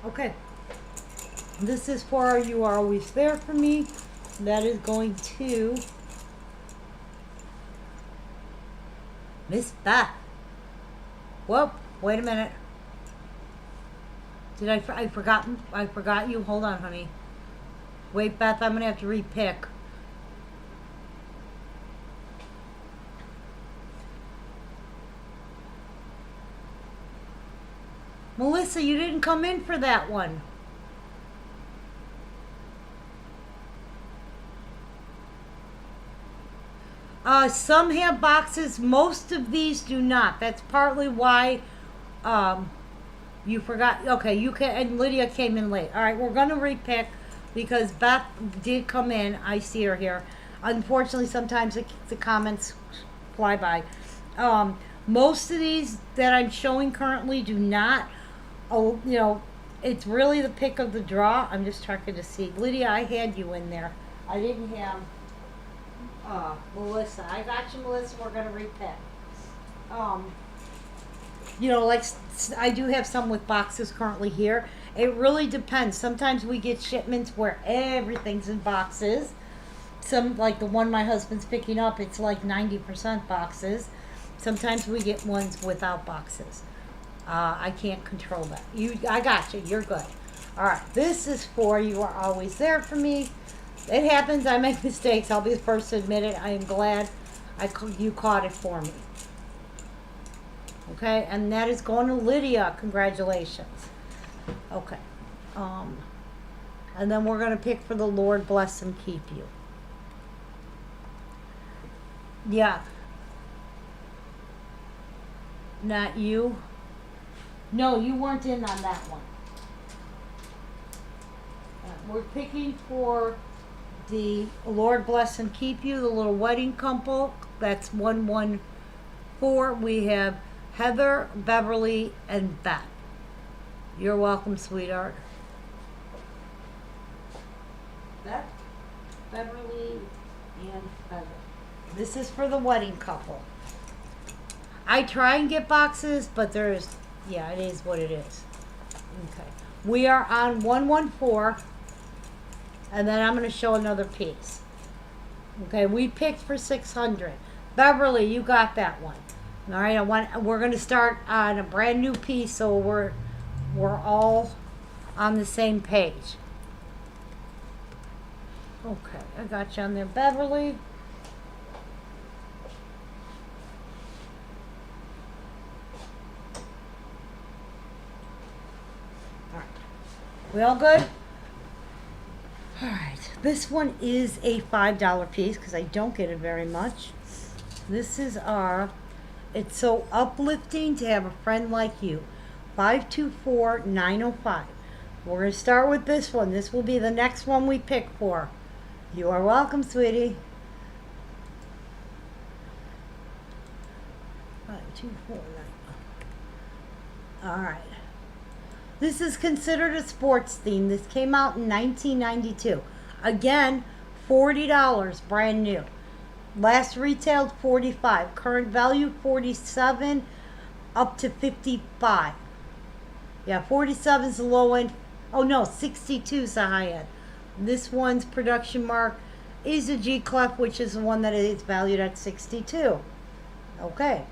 Okay, this is for our You Are Always There For Me. That is going to Miss Beth. Whoop, wait a minute. Did I forgot you? Hold on, honey. Wait, Beth, I'm gonna have to repick. Melissa, you didn't come in for that one. Some have boxes. Most of these do not. That's partly why you forgot. Okay, you can. And Lydia came in late. All right, we're gonna repick because Beth did come in. I see her here. Unfortunately, sometimes the comments fly by. Most of these that I'm showing currently do not. Oh, you know, it's really the pick of the draw. I'm just checking to see. Lydia, I had you in there. I didn't have Melissa. I got you, Melissa. We're going to repick. You know, like I do have some with boxes currently here. It really depends. Sometimes we get shipments where everything's in boxes. Some, like the one my husband's picking up, it's like 90% boxes. Sometimes we get ones without boxes. I can't control that. I got you. You're good. All right. This is for You Are Always There For Me. It happens. I make mistakes. I'll be the first to admit it. I am glad you caught it for me. Okay, and that is going to Lydia. Congratulations. Okay. And then we're going to pick for the Lord bless and keep you. Yeah. Not you. No, you weren't in on that one. We're picking for the Lord bless and keep you, the little wedding couple. That's 114. We have Heather, Beverly, and Beth. You're welcome, sweetheart. Beth, Beverly, and Heather. This is for the wedding couple. I try and get boxes, but it is what it is. Okay. We are on 114, and then I'm going to show another piece. Okay, we picked for 600. Beverly, you got that one. All right, we're going to start on a brand new piece, so we're all on the same page. Okay, I got you on there, Beverly. All right, we all good? All right, this one is a $5 piece because I don't get it very much. This is it's so uplifting to have a friend like you. 524905. We're going to start with this one. This will be the next one we pick for. You are welcome, sweetie. 5249. All right. This is considered a sports theme. This came out in 1992. Again, $40, brand new. Last retailed $45. Current value $47 up to $55. Yeah, 47 is the low end. Oh no, 62 is the high end. This one's production mark is a G clef, which is the one that is valued at 62. Okay.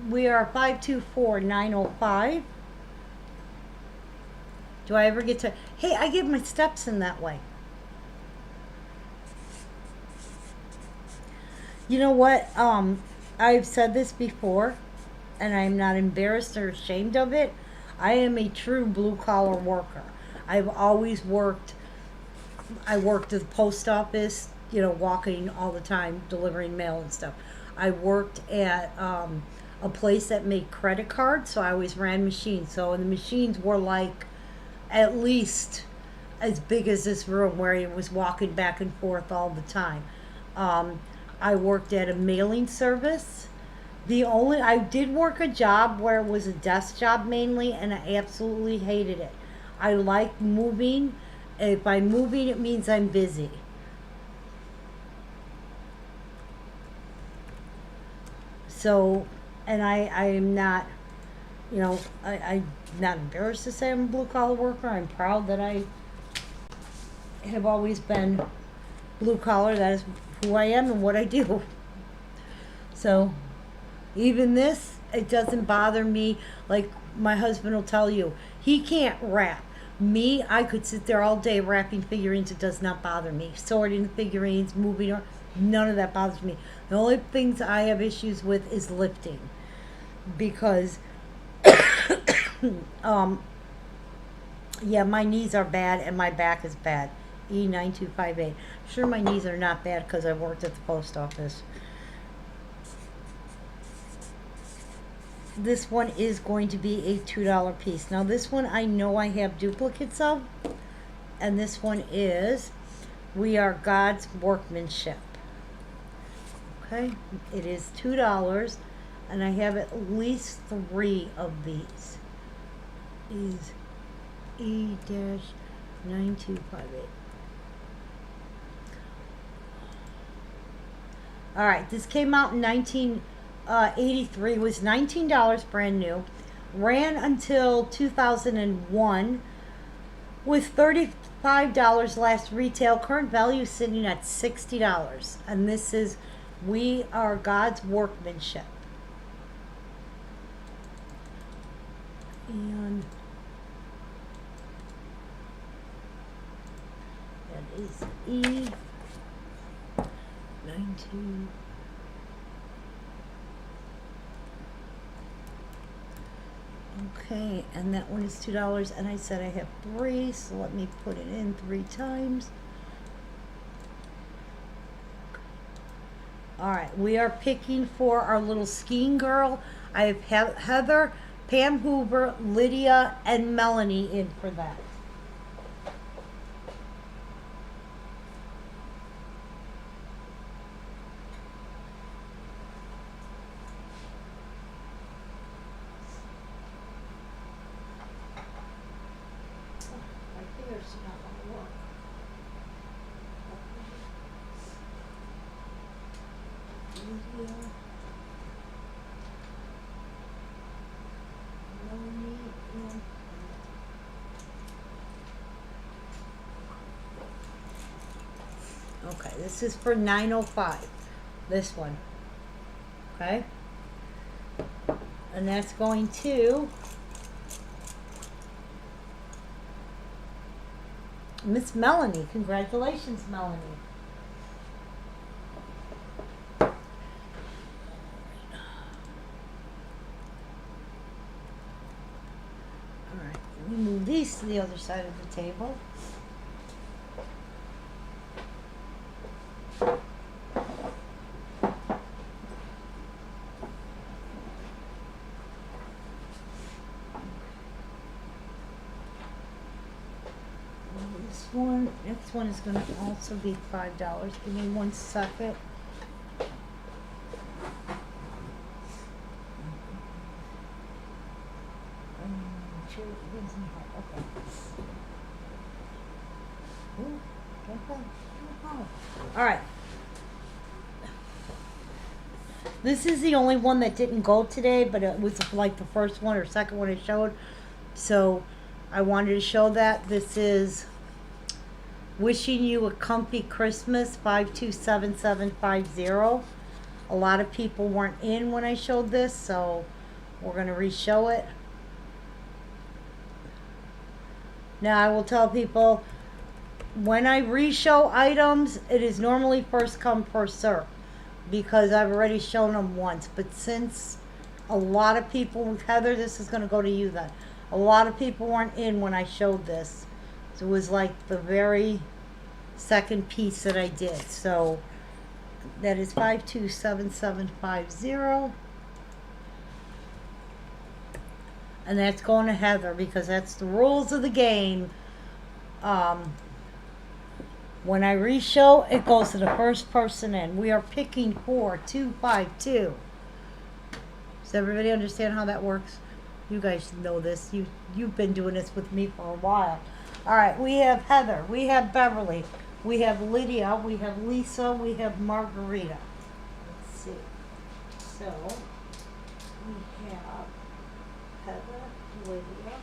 We are 524905. Do I ever get to... Hey, I get my steps in that way. You know what? I've said this before, and I'm not embarrassed or ashamed of it. I am a true blue-collar worker. I've always worked... I worked at the post office, walking all the time, delivering mail and stuff. I worked at a place that made credit cards, so I always ran machines. So the machines were like at least as big as this room where he was walking back and forth all the time. I worked at a mailing service. I did work a job where it was a desk job mainly, and I absolutely hated it. I like moving. If I'm moving, it means I'm busy. So, and I am not, I'm not embarrassed to say I'm a blue-collar worker. I'm proud that I have always been blue-collar. That is who I am and what I do. So, even this, it doesn't bother me. Like my husband will tell you, he can't wrap. Me, I could sit there all day wrapping figurines. It does not bother me. Sorting the figurines, moving, none of that bothers me. The only things I have issues with is lifting. Because, yeah, my knees are bad and my back is bad. E9258. Sure, my knees are not bad because I worked at the post office. This one is going to be a $2 piece. Now this one I know I have duplicates of. And this one is We Are God's Workmanship. Okay, it is $2. And I have at least 3 of these. Is E-9258. Alright, this came out in 1983, was $19 brand new, ran until 2001, with $35 last retail, current value sitting at $60, and this is We Are God's Workmanship. And that is E. 92. Okay, and that one is $2, and I said I have 3, so let me put it in 3 times. All right, we are picking for our little skiing girl. I have Heather, Pam Hoover, Lydia, and Melanie in for that. My fingers do not want to work. Lydia. Melanie and okay, this is for 905. This one. Okay? And that's going to Miss Melanie. Congratulations, Melanie. Alright, let me move these to the other side of the table. This one, next one is going to also be $5. Give me 1 second. Sure, it isn't hard. Okay. Ooh, don't go. All right. This is the only one that didn't go today, but it was like the first one or second one it showed. So I wanted to show that. This is Wishing You a Comfy Christmas, 527750. A lot of people weren't in when I showed this, so we're going to re-show it. Now I will tell people, when I re-show items, it is normally first come, first serve, because I've already shown them once. But since a lot of people, Heather, this is going to go to you then. A lot of people weren't in when I showed this. So it was like the very second piece that I did. So that is 527750. And that's going to Heather because that's the rules of the game. When I re-show, it goes to the first person in. We are picking 4252. Does everybody understand how that works? You guys know this. You've been doing this with me for a while. All right, we have Heather. We have Beverly. We have Lydia. We have Lisa. We have Margarita. Let's see. So, we have Heather, Lydia.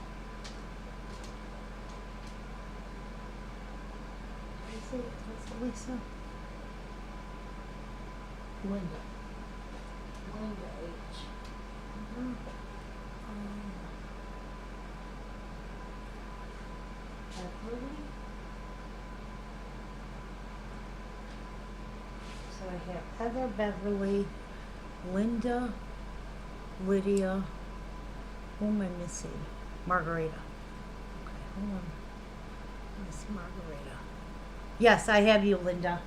Is it Lisa? Linda. Linda H. Beverly. So I have Heather, Beverly, Linda, Lydia. Who am I missing? Margarita. Okay, hold on. Miss Margarita. Yes, I have you, Linda.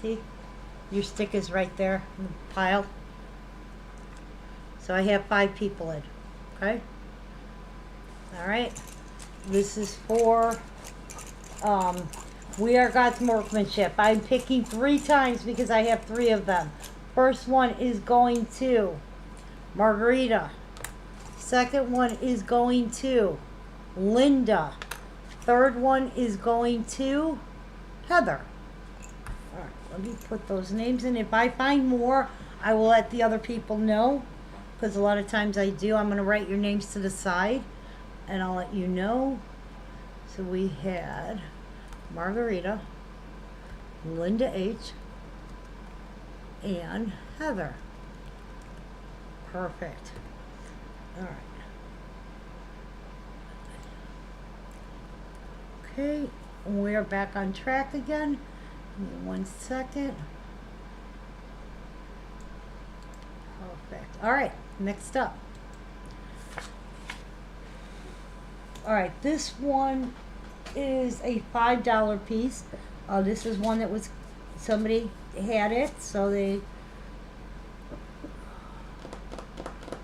See? Your stick is right there in the pile. So I have 5 people in. Okay? Alright. This is for We Are God's Workmanship. I'm picking 3 times because I have 3 of them. First one is going to Margarita. Second one is going to Linda. Third one is going to Heather. All right, let me put those names in. If I find more, I will let the other people know, because a lot of times I do. I'm going to write your names to the side, and I'll let you know. So we had Margarita, Linda H., and Heather. Perfect. All right. Okay, we're back on track again. Give me 1 second. Perfect. All right, next up. All right, this one is a $5 piece. This is one that was, somebody had it, so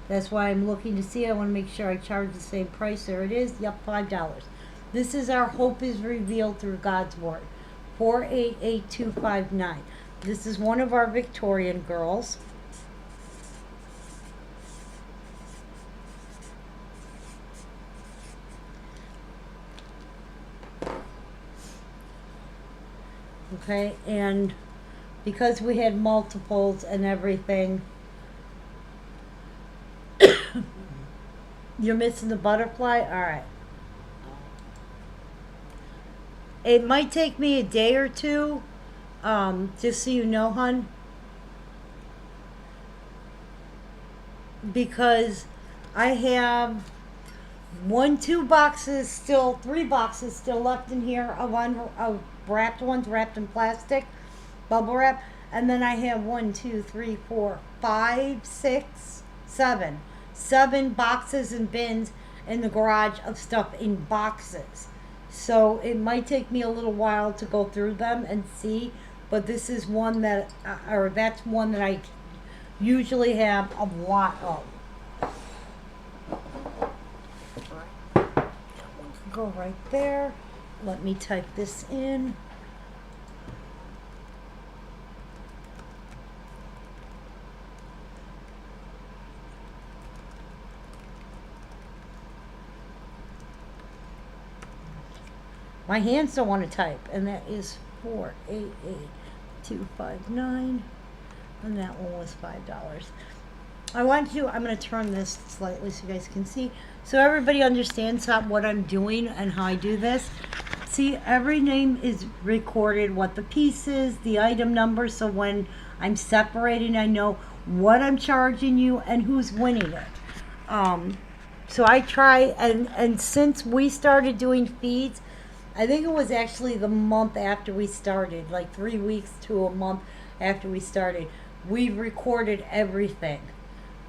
that's why I'm looking to see. I want to make sure I charge the same price. There it is. Yep, $5. This is our Hope is Revealed Through God's Word. 488259. This is one of our Victorian girls. Okay, and because we had multiples and everything, you're missing the butterfly? Alright. It might take me a day or two, just so you know, hun. Because I have 3 boxes still left in here of wrapped ones, wrapped in plastic, bubble wrap. And then I have 7 boxes and bins in the garage of stuff in boxes. So it might take me a little while to go through them and see, but this is one that, or that's one that I usually have a lot of. That one can go right there. Let me type this in. My hands don't want to type, and that is 488259, and that one was $5. I'm going to turn this slightly so you guys can see, so everybody understands what I'm doing and how I do this. See, every name is recorded, what the piece is, the item number, so when I'm separating, I know what I'm charging you and who's winning it. So I try, and since we started doing feeds, I think it was actually the month after we started, like 3 weeks to a month after we started, we recorded everything.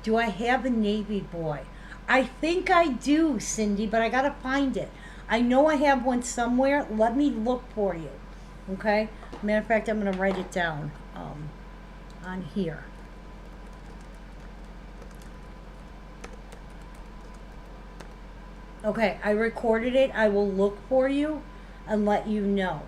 Do I have a Navy boy? I think I do, Cindy, but I gotta find it. I know I have one somewhere. Let me look for you. Okay? Matter of fact, I'm gonna write it down on here. Okay, I recorded it. I will look for you and let you know.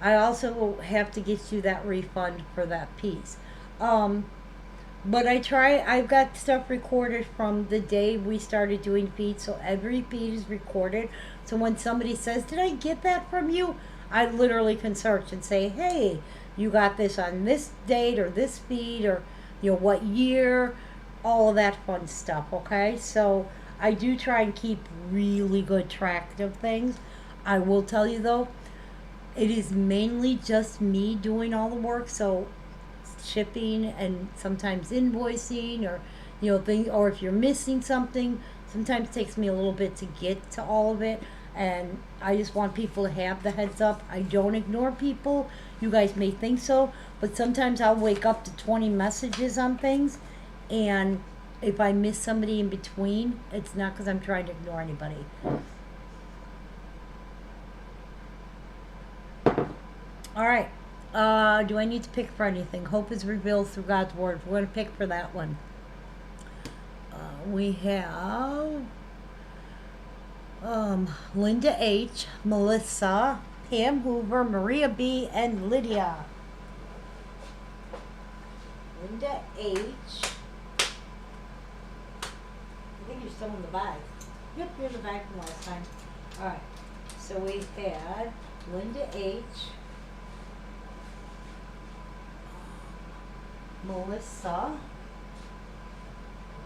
I also have to get you that refund for that piece. But I've got stuff recorded from the day we started doing feeds, so every feed is recorded. So when somebody says, did I get that from you? I literally can search and say, hey, you got this on this date or this feed, or what year, all of that fun stuff, okay? So I do try and keep really good track of things. I will tell you though, it is mainly just me doing all the work, so shipping and sometimes invoicing, or or if you're missing something, sometimes it takes me a little bit to get to all of it, and I just want people to have the heads up. I don't ignore people. You guys may think so, but sometimes I'll wake up to 20 messages on things, and if I miss somebody in between, it's not because I'm trying to ignore anybody. All right. Do I need to pick for anything? Hope is revealed through God's word. We're going to pick for that one. We have Linda H., Melissa, Pam Hoover, Maria B., and Lydia. Linda H. I think you're still in the bag. Yep, you're in the bag from last time. All right. So we had Linda H., Melissa.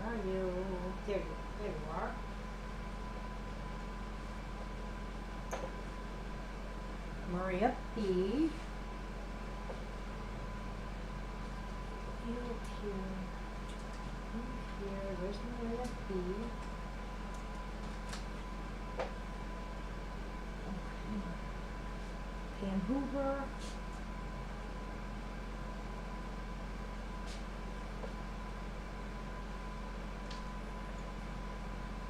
Where are you? There you are. Maria P. Here. Where's Maria P? Okay. Van Hoover.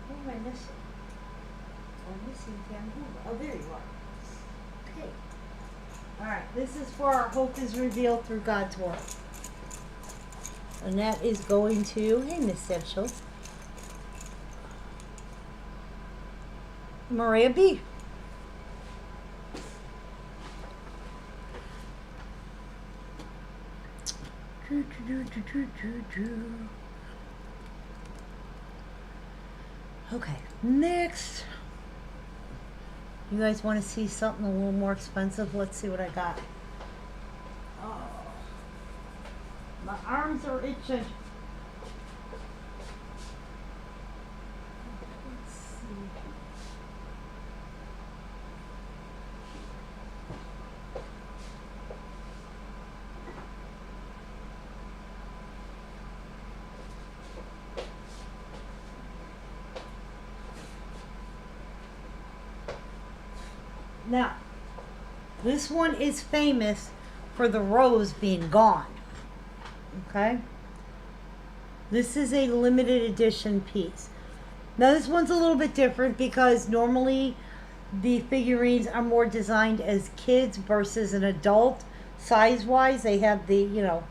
What am I missing? I'm missing Van Hoover. Oh, there you are. Okay. Alright, this is for our hope is revealed through God's Word. And that is going to, hey, Miss Central, Maria B. Okay, next. You guys want to see something a little more expensive? Let's see what I got. Oh, my arms are itching. Let's see. Now, this one is famous for the rose being gone. Okay? This is a limited edition piece. Now, this one's a little bit different because normally the figurines are more designed as kids versus an adult. Size-wise, they have the, you know,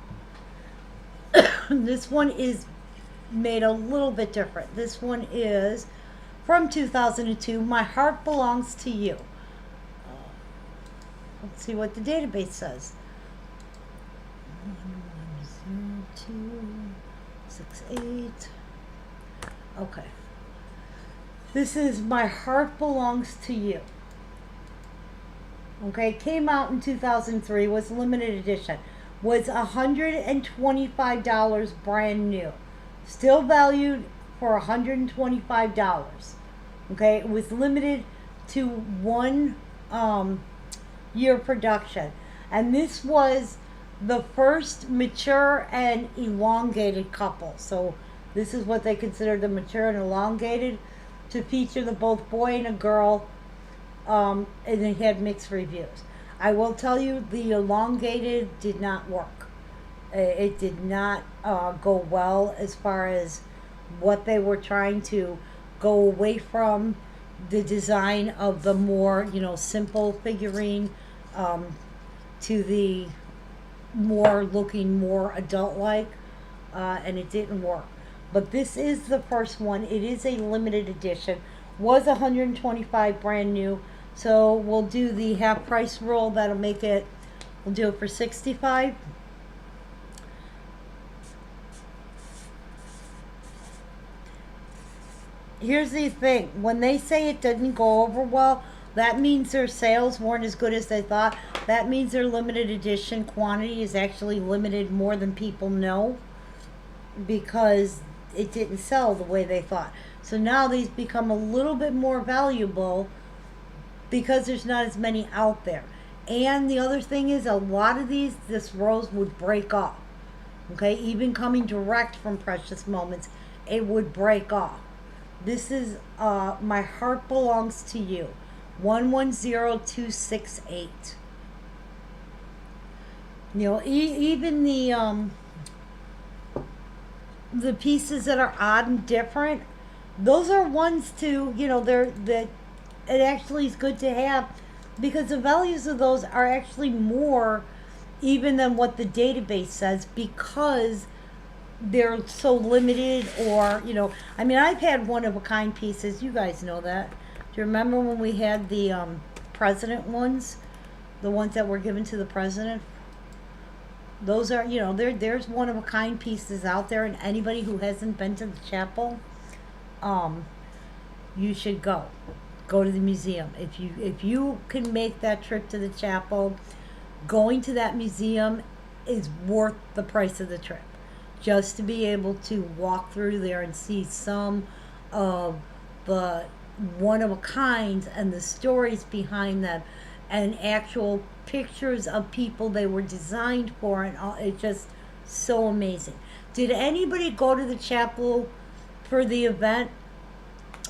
this one is made a little bit different. This one is from 2002, My Heart Belongs to You. Let's see what the database says. 110268. Okay. This is My Heart Belongs to You. Okay, came out in 2003, was limited edition. Was $125 brand new. Still valued for $125. Okay, it was limited to one year production, and this was the first mature and elongated couple. So this is what they consider the mature and elongated, to feature the both boy and a girl, and they had mixed reviews. I will tell you, the elongated did not work. It did not go well as far as what they were trying to go away from the design of the more, you know, simple figurine, to the more looking more adult-like, and it didn't work. But this is the first one. It is a limited edition. Was $125 brand new. So we'll do the half price rule. That'll make it, we'll do it for $65. Here's the thing. When they say it didn't go over well, that means their sales weren't as good as they thought. That means their limited edition quantity is actually limited more than people know, because it didn't sell the way they thought. So now these become a little bit more valuable because there's not as many out there. And the other thing is, a lot of these, this rose would break off. Okay, even coming direct from Precious Moments, it would break off. This is My Heart Belongs to You, 110268. You know, even the pieces that are odd and different, those are ones to, you know, that it actually is good to have, because the values of those are actually more even than what the database says, because they're so limited. Or, you know, I mean, I've had one-of-a-kind pieces. You guys know that. Do you remember when we had the president ones? The ones that were given to the president? Those are, you know, there's one-of-a-kind pieces out there, and anybody who hasn't been to the chapel, you should go. Go to the museum. If you can make that trip to the chapel, going to that museum is worth the price of the trip. Just to be able to walk through there and see some of the one-of-a-kinds and the stories behind them, and actual pictures of people they were designed for, and all, it's just so amazing. Did anybody go to the chapel for the event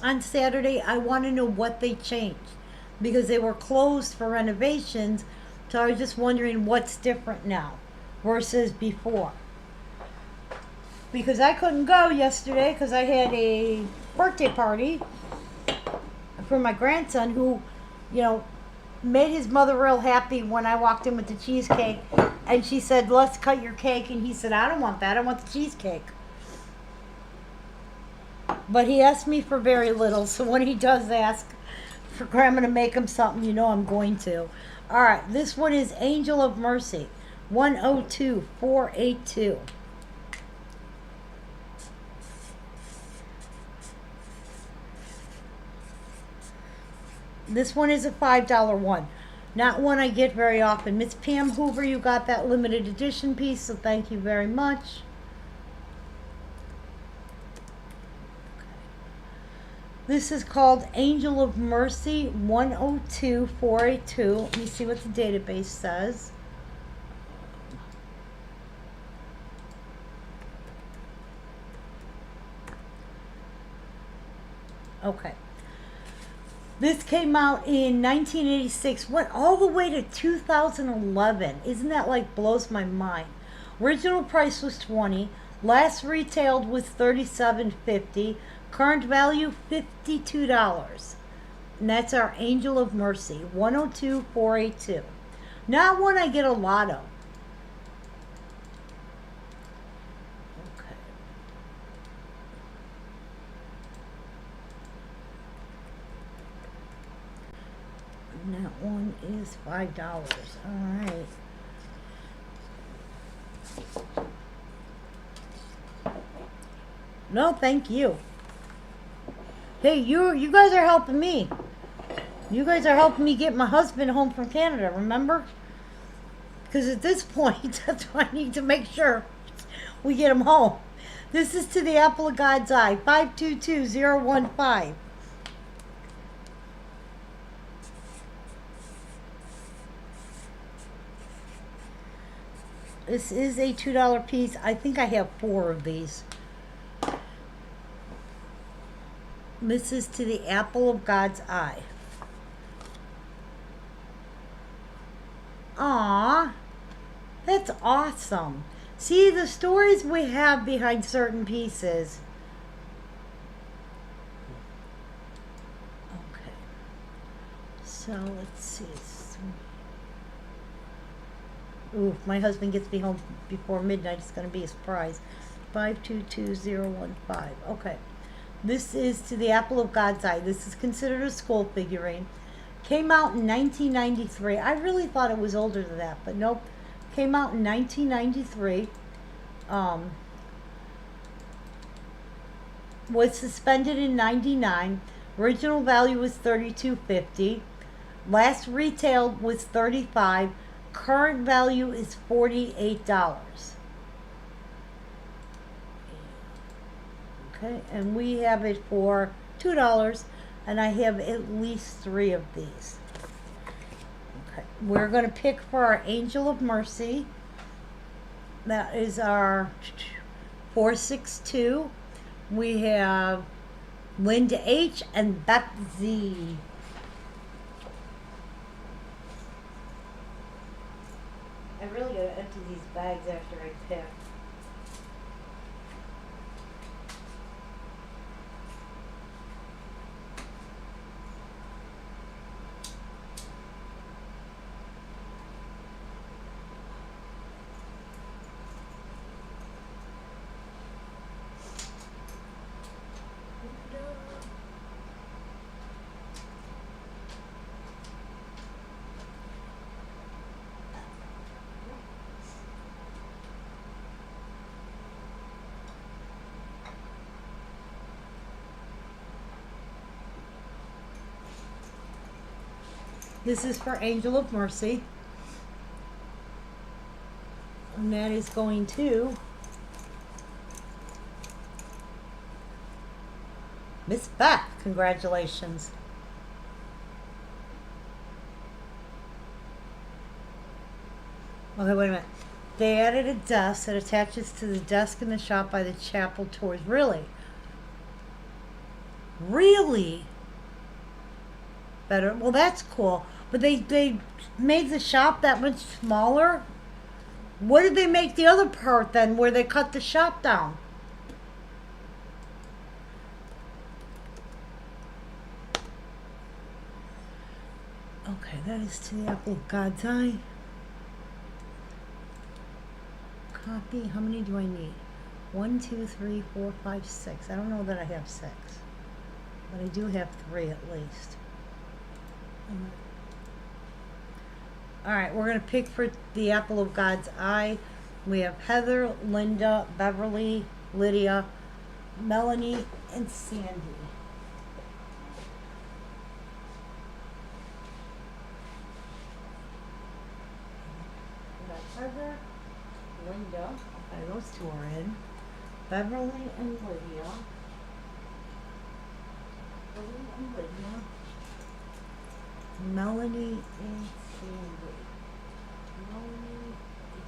on Saturday? I want to know what they changed, because they were closed for renovations, So I was just wondering what's different now versus before. Because I couldn't go yesterday because I had a birthday party for my grandson who, you know, made his mother real happy when I walked in with the cheesecake. And she said, let's cut your cake. And he said, I don't want that. I want the cheesecake. But he asked me for very little. So when he does ask for grandma to make him something, you know I'm going to. All right. This one is Angel of Mercy. 102482. This one is a $5 one. Not one I get very often. Miss Pam Hoover, you got that limited edition piece, so thank you very much. This is called Angel of Mercy 102482. Let me see what the database says. Okay. This came out in 1986, went all the way to 2011. Isn't that like blows my mind? Original price was $20. Last retailed was $37.50. Current value $52. And that's our Angel of Mercy, 102482. Not one I get a lot of. Okay. And that one is $5. All right. No, thank you. Hey, you guys are helping me. You guys are helping me get my husband home from Canada, remember? Because at this point, that's why I need to make sure we get him home. This is To the Apple of God's Eye, 522015. This is a $2 piece. I think I have 4 of these. This is To the Apple of God's Eye. Aww, that's awesome. See, the stories we have behind certain pieces. Okay. So, let's see. Ooh, if my husband gets me home before midnight, it's going to be a surprise. 522015. Okay. This is To the Apple of God's Eye. This is considered a school figurine. Came out in 1993. I really thought it was older than that, but nope. Came out in 1993. Was suspended in 99. Original value was $32.50. Last retailed was $35. Current value is $48. Okay, and we have it for $2, and I have at least 3 of these. Okay, we're going to pick for our Angel of Mercy. That is our 462. We have Linda H. and Beth Z. I really gotta empty these bags after I pick. This is for Angel of Mercy. And that is going to Miss Beth. Congratulations. Okay, wait a minute. They added a desk that attaches to the desk in the shop by the chapel tours. Really? Really? Better. Well, that's cool. But they made the shop that much smaller. What did they make the other part then where they cut the shop down? Okay, that is to the apple of God's eye. Copy. How many do I need? 1, 2, 3, 4, 5, 6. I don't know that I have 6. But I do have 3 at least. Alright, we're going to pick for the apple of God's eye. We have Heather, Linda, Beverly, Lydia, Melanie, and Sandy. We got Heather, Linda, okay, those two are in. Beverly and Lydia. Beverly and Lydia. Melanie and Sandy. Melanie and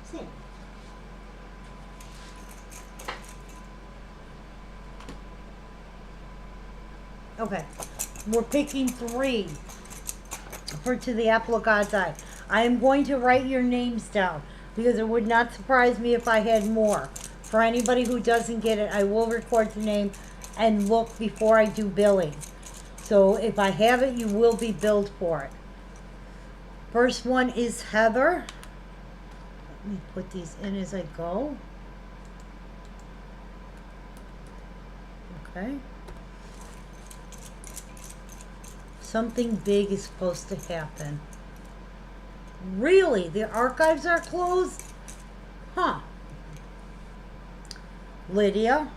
Sandy. Okay, we're picking 3 for To the Apple of God's Eye. I am going to write your names down because it would not surprise me if I had more. For anybody who doesn't get it, I will record your name and look before I do billing. So if I have it, you will be billed for it. First one is Heather. Let me put these in as I go. Okay. Something big is supposed to happen. Really? The archives are closed? Huh. Lydia.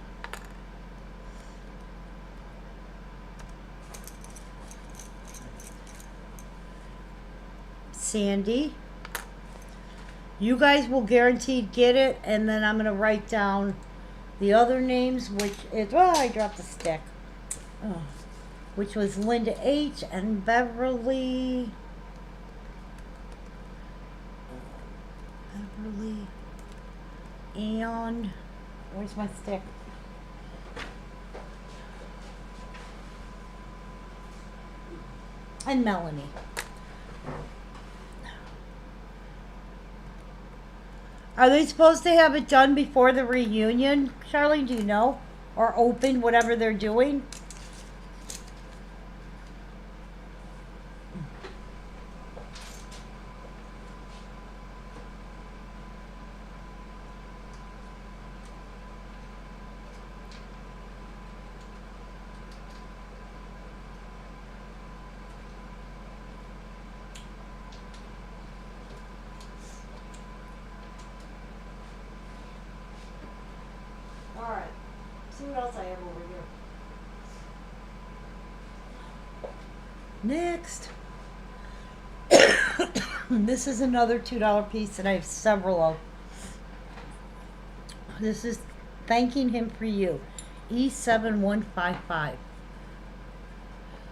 Sandy. You guys will guaranteed get it, and then I'm going to write down the other names, which is, oh, I dropped a stick. Oh. Which was Linda H. and Beverly. And where's my stick? And Melanie. Are they supposed to have it done before the reunion, Charlene? Do you know? Or open, whatever they're doing? Alright, see what else I have over here. Next. This is another $2 piece that I have several of. This is Thanking Him for You. E7155.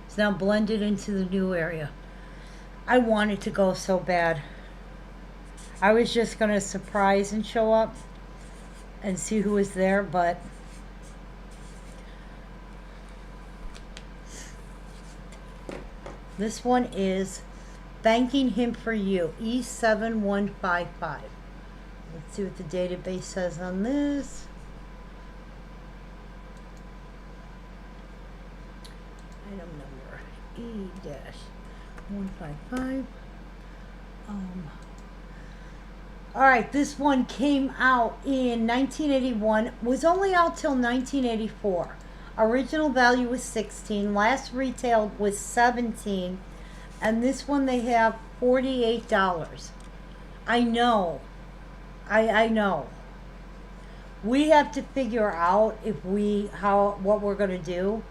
It's now blended into the new area. I wanted to go so bad. I was just going to surprise and show up and see who was there, but this one is Thanking Him for You, E7155. Let's see what the database says on this. Item number E-155. Alright, this one came out in 1981, was only out till 1984. Original value was 16, last retailed was 17, and this one they have $48. I know. I know. We have to figure out if what we're gonna do,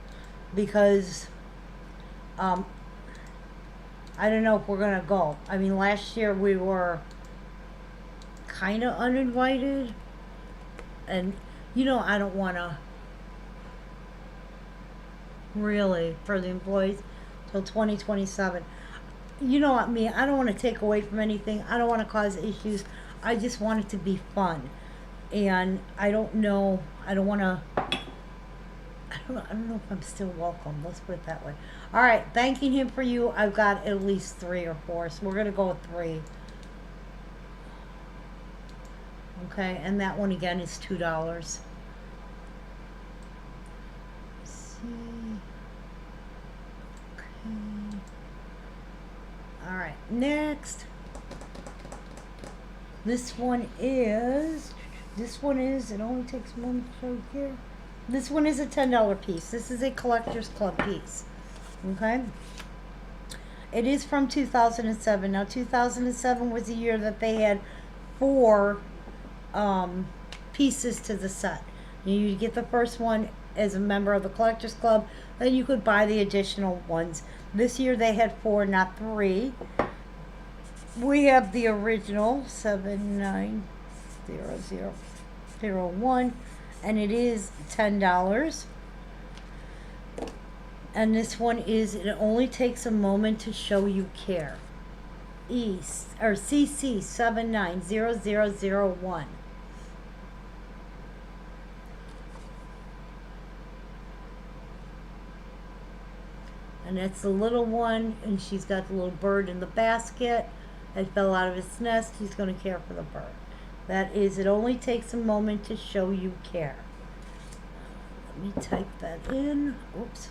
because I don't know if we're gonna go. I mean, last year we were kind of uninvited, and I don't want to really for the employees till 2027. You know what, me, I don't want to take away from anything. I don't want to cause issues. I just want it to be fun, and I don't know, I don't want to don't know if I'm still welcome. Let's put it that way. All right, thanking him for you. I've got at least 3 or 4, so we're gonna go with 3. Okay, and that one again is $2. See. Okay. All right, next. This one is, it only takes a moment to show here. This one is a $10 piece. This is a Collector's Club piece. Okay? It is from 2007. Now, 2007 was the year that they had 4 pieces to the set. You get the first one as a member of the Collector's Club, then you could buy the additional ones. This year they had 4, not 3. We have the original 790001, and it is $10. And this one is, it only takes a moment to show you care. CC 790001. And that's the little one, and she's got the little bird in the basket. It fell out of its nest. He's going to care for the bird. That is, it only takes a moment to show you care. Let me type that in. Oops.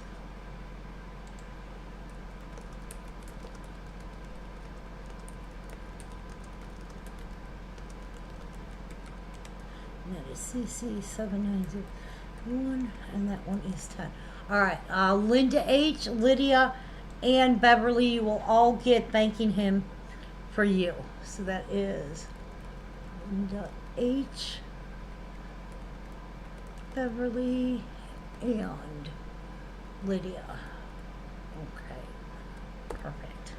And that is CC 7901, and that one is 10. All right, Linda H, Lydia, and Beverly, you will all get thanking him for you. So that is Linda H, Beverly, and Lydia. Okay, perfect.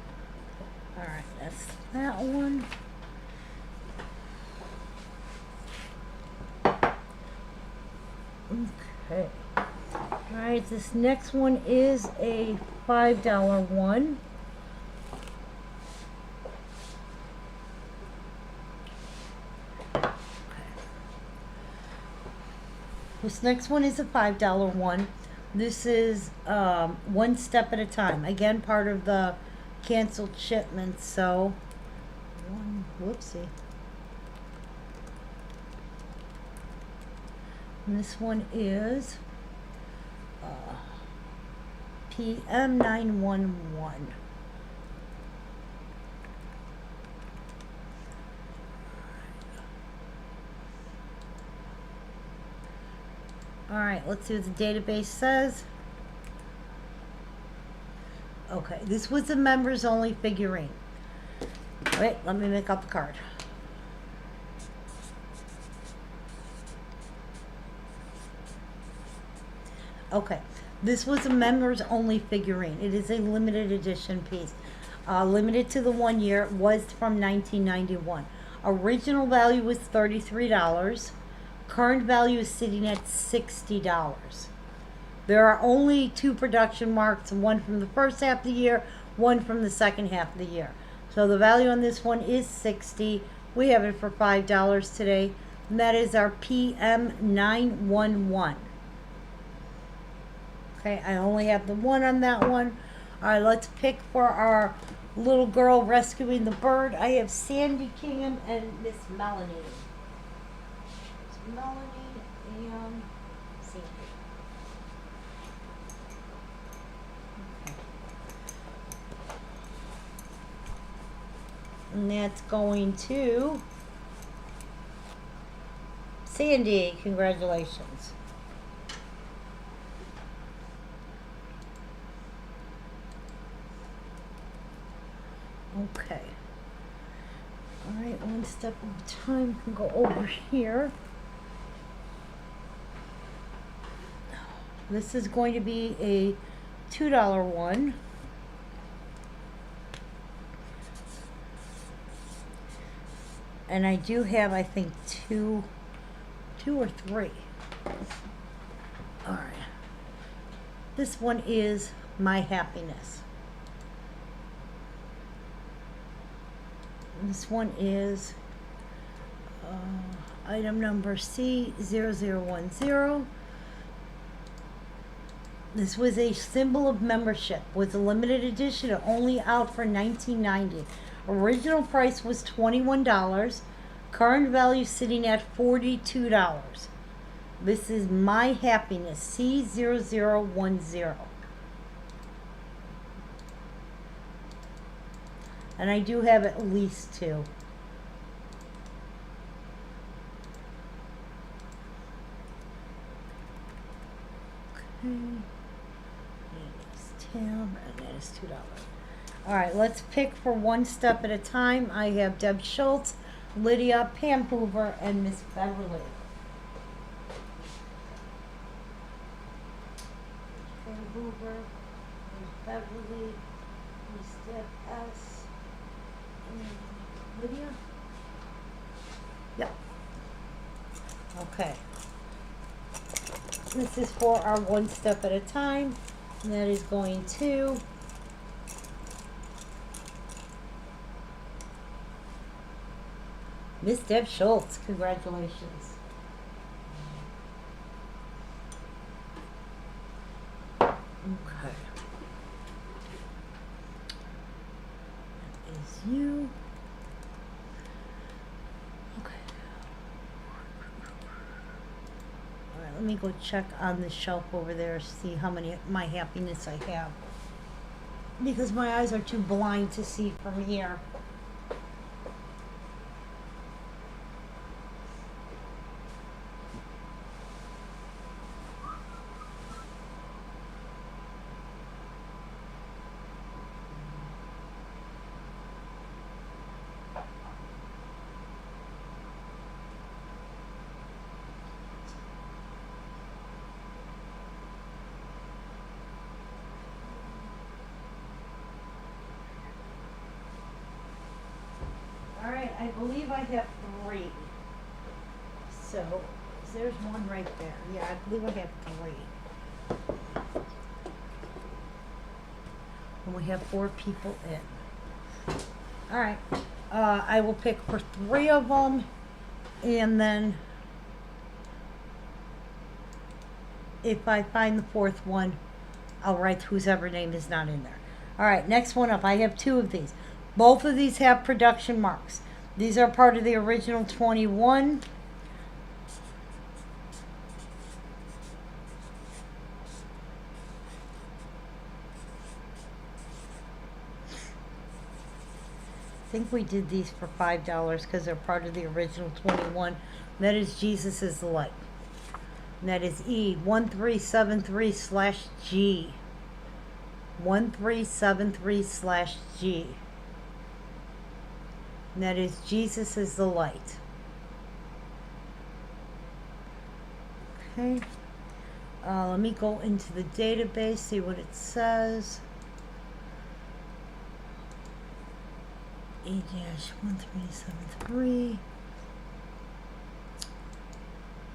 All right, that's that one. Okay. All right, this next one is a $5 one. This next one is a $5 one. This is one step at a time. Again, part of the canceled shipment. So, whoopsie. And this one is PM 911. All right, let's see what the database says. Okay, this was a members only figurine. Wait, let me make up the card. Okay, this was a members only figurine. It is a limited edition piece. Limited to the 1 year. It was from 1991. Original value was $33. Current value is sitting at $60. There are only 2 production marks, one from the first half of the year, one from the second half of the year. So the value on this one is $60. We have it for $5 today. And that is our PM 911. Okay, I only have the 1 on that one. All right, let's pick for our little girl rescuing the bird. I have Sandy Kingham and Miss Melanie. It's Melanie and Sandy. Okay. And that's going to Sandy. Congratulations. Okay. All right, one step at a time. Can go over here. This is going to be a $2 one. And I do have, I think, two or 3. All right. This one is My Happiness. This one is item number C0010. This was a symbol of membership. Was a limited edition, only out for $19.90. Original price was $21. Current value sitting at $42. This is My Happiness C0010. And I do have at least two. Okay. Tab, and that is $2. All right, let's pick for one step at a time. I have Deb Schultz, Lydia, Pam Hoover, and Miss Beverly. Pam Hoover, Miss Beverly, Miss Deb S, and Lydia. Yep. Okay. This is for our one step at a time. And that is going to Miss Deb Schultz. Congratulations. Okay. That is you. Okay. Alright, let me go check on the shelf over there, see how many My Happiness I have. Because my eyes are too blind to see from here. Alright, I believe I have 3. So, there's one right there. Yeah, I believe I have 3. And we have 4 people in. Alright, I will pick for 3 of them, and then if I find the 4th one, I'll write whoever name is not in there. Alright, next one up. I have 2 of these. Both of these have production marks. These are part of the original 21. I think we did these for $5 because they're part of the original 21. That is Jesus is the Light. And that is E1373/G. 1373/G. And that is Jesus is the Light. Okay. Let me go into the database, see what it says. E-1373.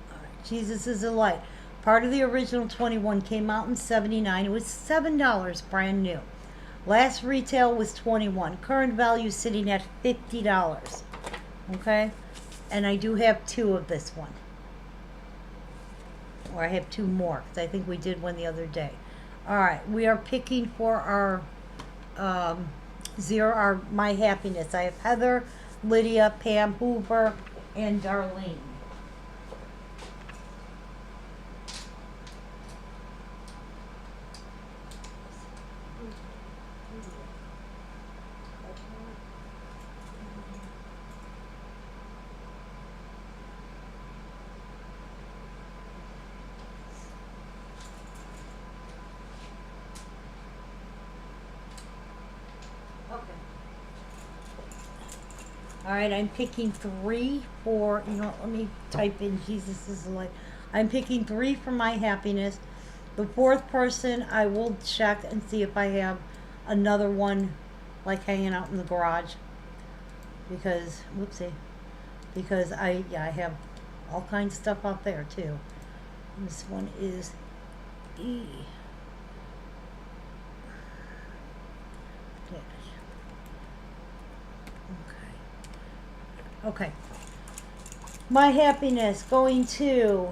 Alright, Jesus is the Light. Part of the original 21 came out in 79. It was $7 brand new. Last retail was 21. Current value sitting at $50. Okay? And I do have 2 of this one. Or I have 2 more, because I think we did one the other day. Alright, we are picking for our our My Happiness. I have Heather, Lydia, Pam Hoover, and Darlene. Alright, I'm picking 3 for, you know what, let me type in Jesus is the Light. I'm picking 3 for My Happiness. The 4th person, I will check and see if I have another one, like hanging out in the garage. Because, whoopsie. Because I have all kinds of stuff out there too. And this one is E. Okay. My Happiness going to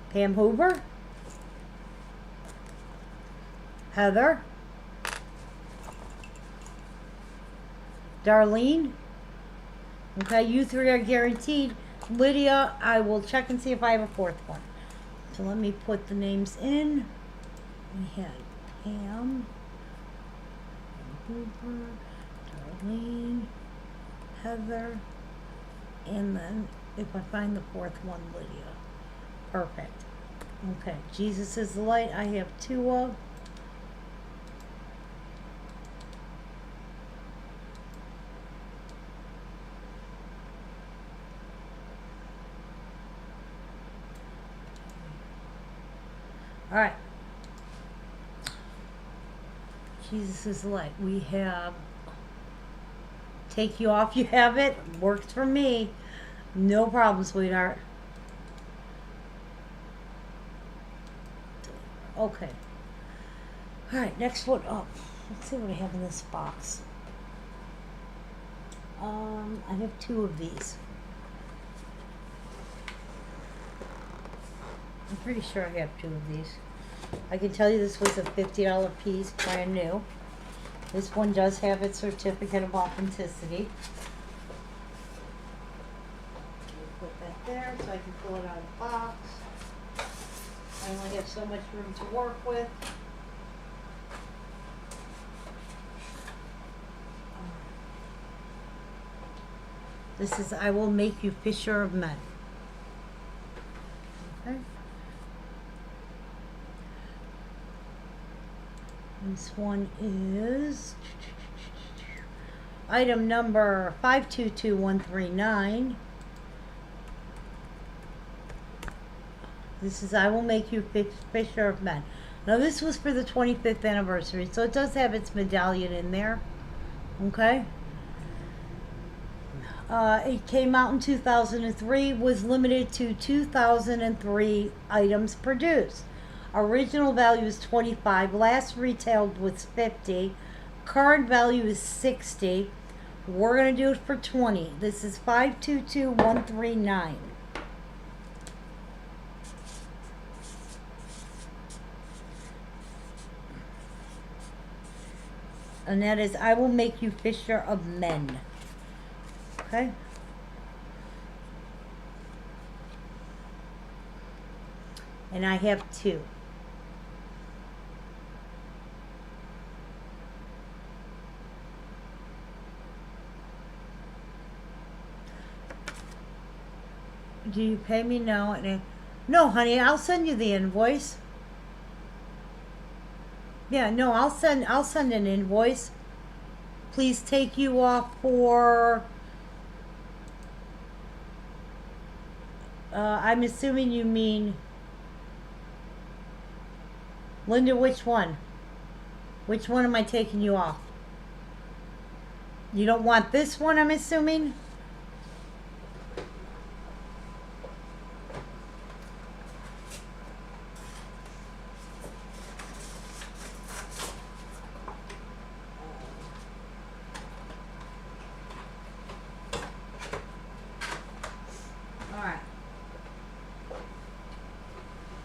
Pam Hoover, Heather. Darlene. Okay, you three are guaranteed. Lydia, I will check and see if I have a fourth one. So let me put the names in. We had Pam, Hoover, Darlene, Heather, and then if I find the fourth one, Lydia. Perfect. Okay, Jesus is the light. I have 2 of. All right. Jesus is the light. We have take you off. You have it. Works for me. No problem, sweetheart. Okay. All right. Next one up. Let's see what I have in this box. I have 2 of these. I'm pretty sure I have 2 of these. I can tell you this was a $50 piece, brand new. This one does have its certificate of authenticity. Put that there so I can pull it out of the box. I only have so much room to work with. This is I Will Make You Fisher of Men. Okay. This one is item number 522139. This is I Will Make You Fisher of Men. Now this was for the 25th anniversary, so it does have its medallion in there. Okay. It came out in 2003, was limited to 2003 items produced. Original value is 25, last retailed was 50, current value is 60. We're going to do it for 20. This is 522139. And that is I Will Make You Fisher of Men. Okay? And I have 2. Do you pay me now? No, honey, I'll send you the invoice. Yeah, no, I'll send an invoice. Please take you off for I'm assuming you mean Linda, which one? Which one am I taking you off? You don't want this one, I'm assuming?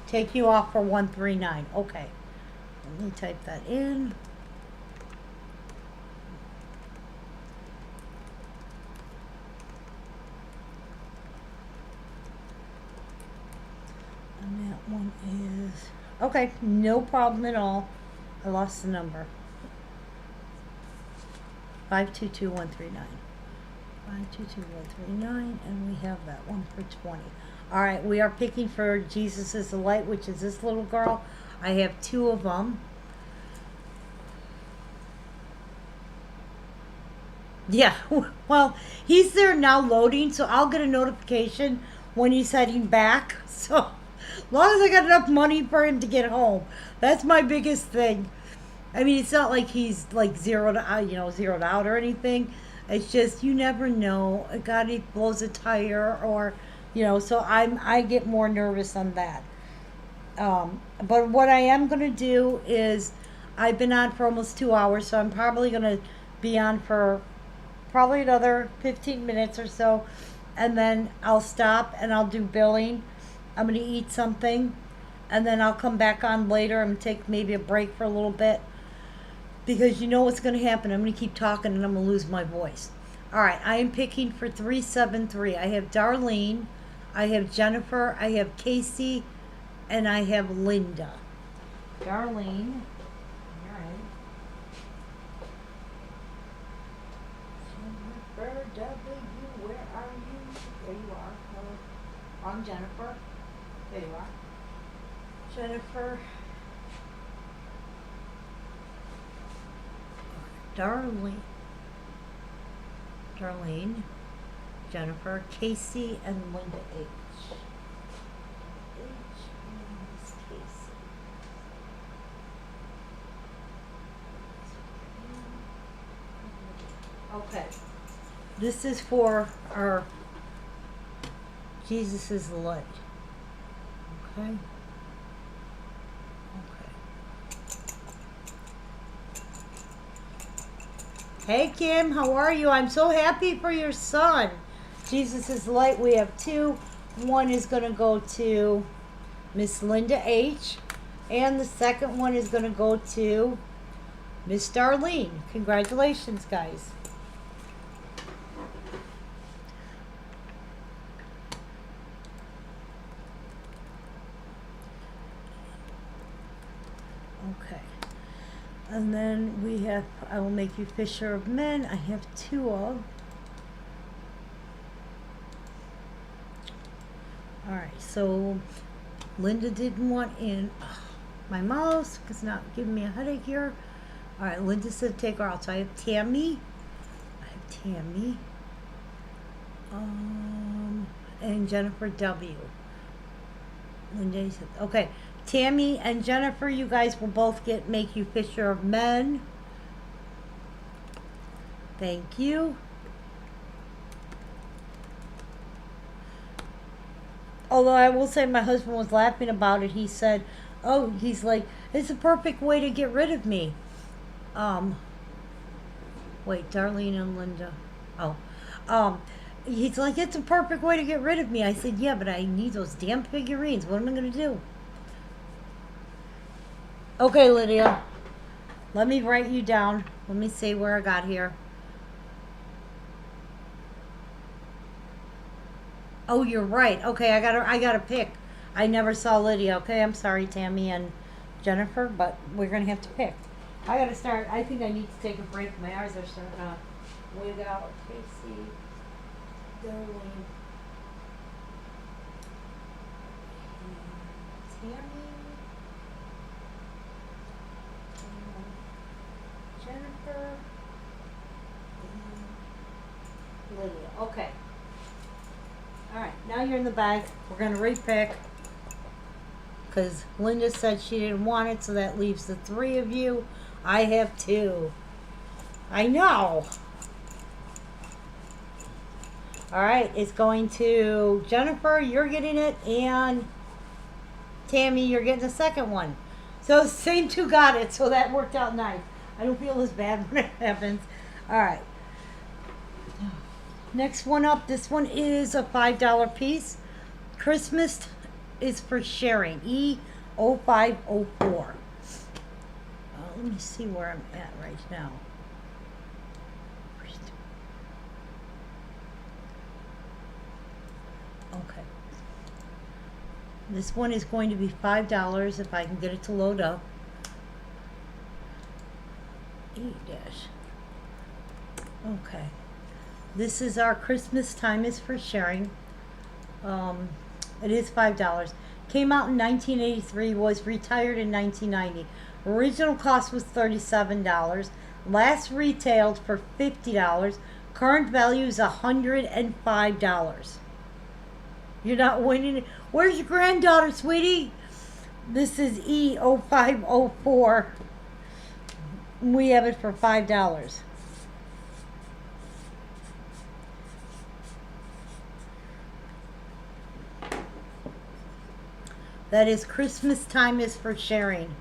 Take you off for 139. Okay. Let me type that in. And that one is okay, no problem at all. I lost the number. 522139. 522139, and we have that one for 20. All right, we are picking for Jesus is the Light, which is this little girl. I have 2 of them. Yeah, well, he's there now loading, so I'll get a notification when he's heading back. So, as long as I got enough money for him to get home, that's my biggest thing. I mean, it's not like he's like zeroed out or anything. It's just you never know. God, he blows a tire or. So I get more nervous on that. But what I am going to do is, I've been on for almost 2 hours, so I'm probably going to be on for probably another 15 minutes or so, and then I'll stop and I'll do billing. I'm going to eat something, and then I'll come back on later and take maybe a break for a little bit. Because you know what's going to happen. I'm going to keep talking and I'm going to lose my voice. All right, I am picking for 373. I have Darlene, I have Jennifer, I have Casey, and I have Linda. Darlene. All right. Jennifer W, where are you? There you are. Hello. I'm Jennifer. There you are. Jennifer. Darlene, Jennifer, Casey, and Linda H. H is Casey. Okay. This is for our Jesus is the light. Okay. Hey Kim, how are you? I'm so happy for your son. Jesus is light. We have two. One is going to go to Miss Linda H. And the second one is going to go to Miss Darlene. Congratulations, guys. Okay. And then we have, I will make you fisher of men. I have two of. All right, so Linda didn't want in. Ugh, my mouse is not giving me a headache here. All right, Linda said take her out. So I have Tammy. And Jennifer W. Linda said, okay. Tammy and Jennifer, you guys will both make you fisher of men. Thank you. Although I will say my husband was laughing about it. He said, oh, he's like, it's a perfect way to get rid of me. Wait, Darlene and Linda. He's like, it's a perfect way to get rid of me. I said, yeah, but I need those damn figurines. What am I going to do? Okay, Lydia. Let me write you down. Let me see where I got here. Oh, you're right. Okay, I gotta pick. I never saw Lydia. Okay, I'm sorry, Tammy and Jennifer, but we're gonna have to pick. I gotta start. I think I need to take a break. My eyes are starting to wig out. Casey, Darlene, Tammy. Jennifer and Lydia. Okay. All right. Now you're in the bag. We're going to repick because Linda said she didn't want it, so that leaves the three of you. I have two. I know. All right. It's going to Jennifer. You're getting it, and Tammy, you're getting the second one. So same two got it, so that worked out nice. I don't feel as bad when it happens. All right. Next one up. This one is a $5 piece. Christmas is for sharing. E0504. Let me see where I'm at right now. Okay. This one is going to be $5 if I can get it to load up. E-dash. Okay. This is our Christmas Time is for Sharing. It is $5. Came out in 1983, was retired in 1990. Original cost was $37. Last retailed for $50. Current value is $105. You're not winning it. Where's your granddaughter, sweetie? This is E0504. We have it for $5. That is Christmas Time is for Sharing.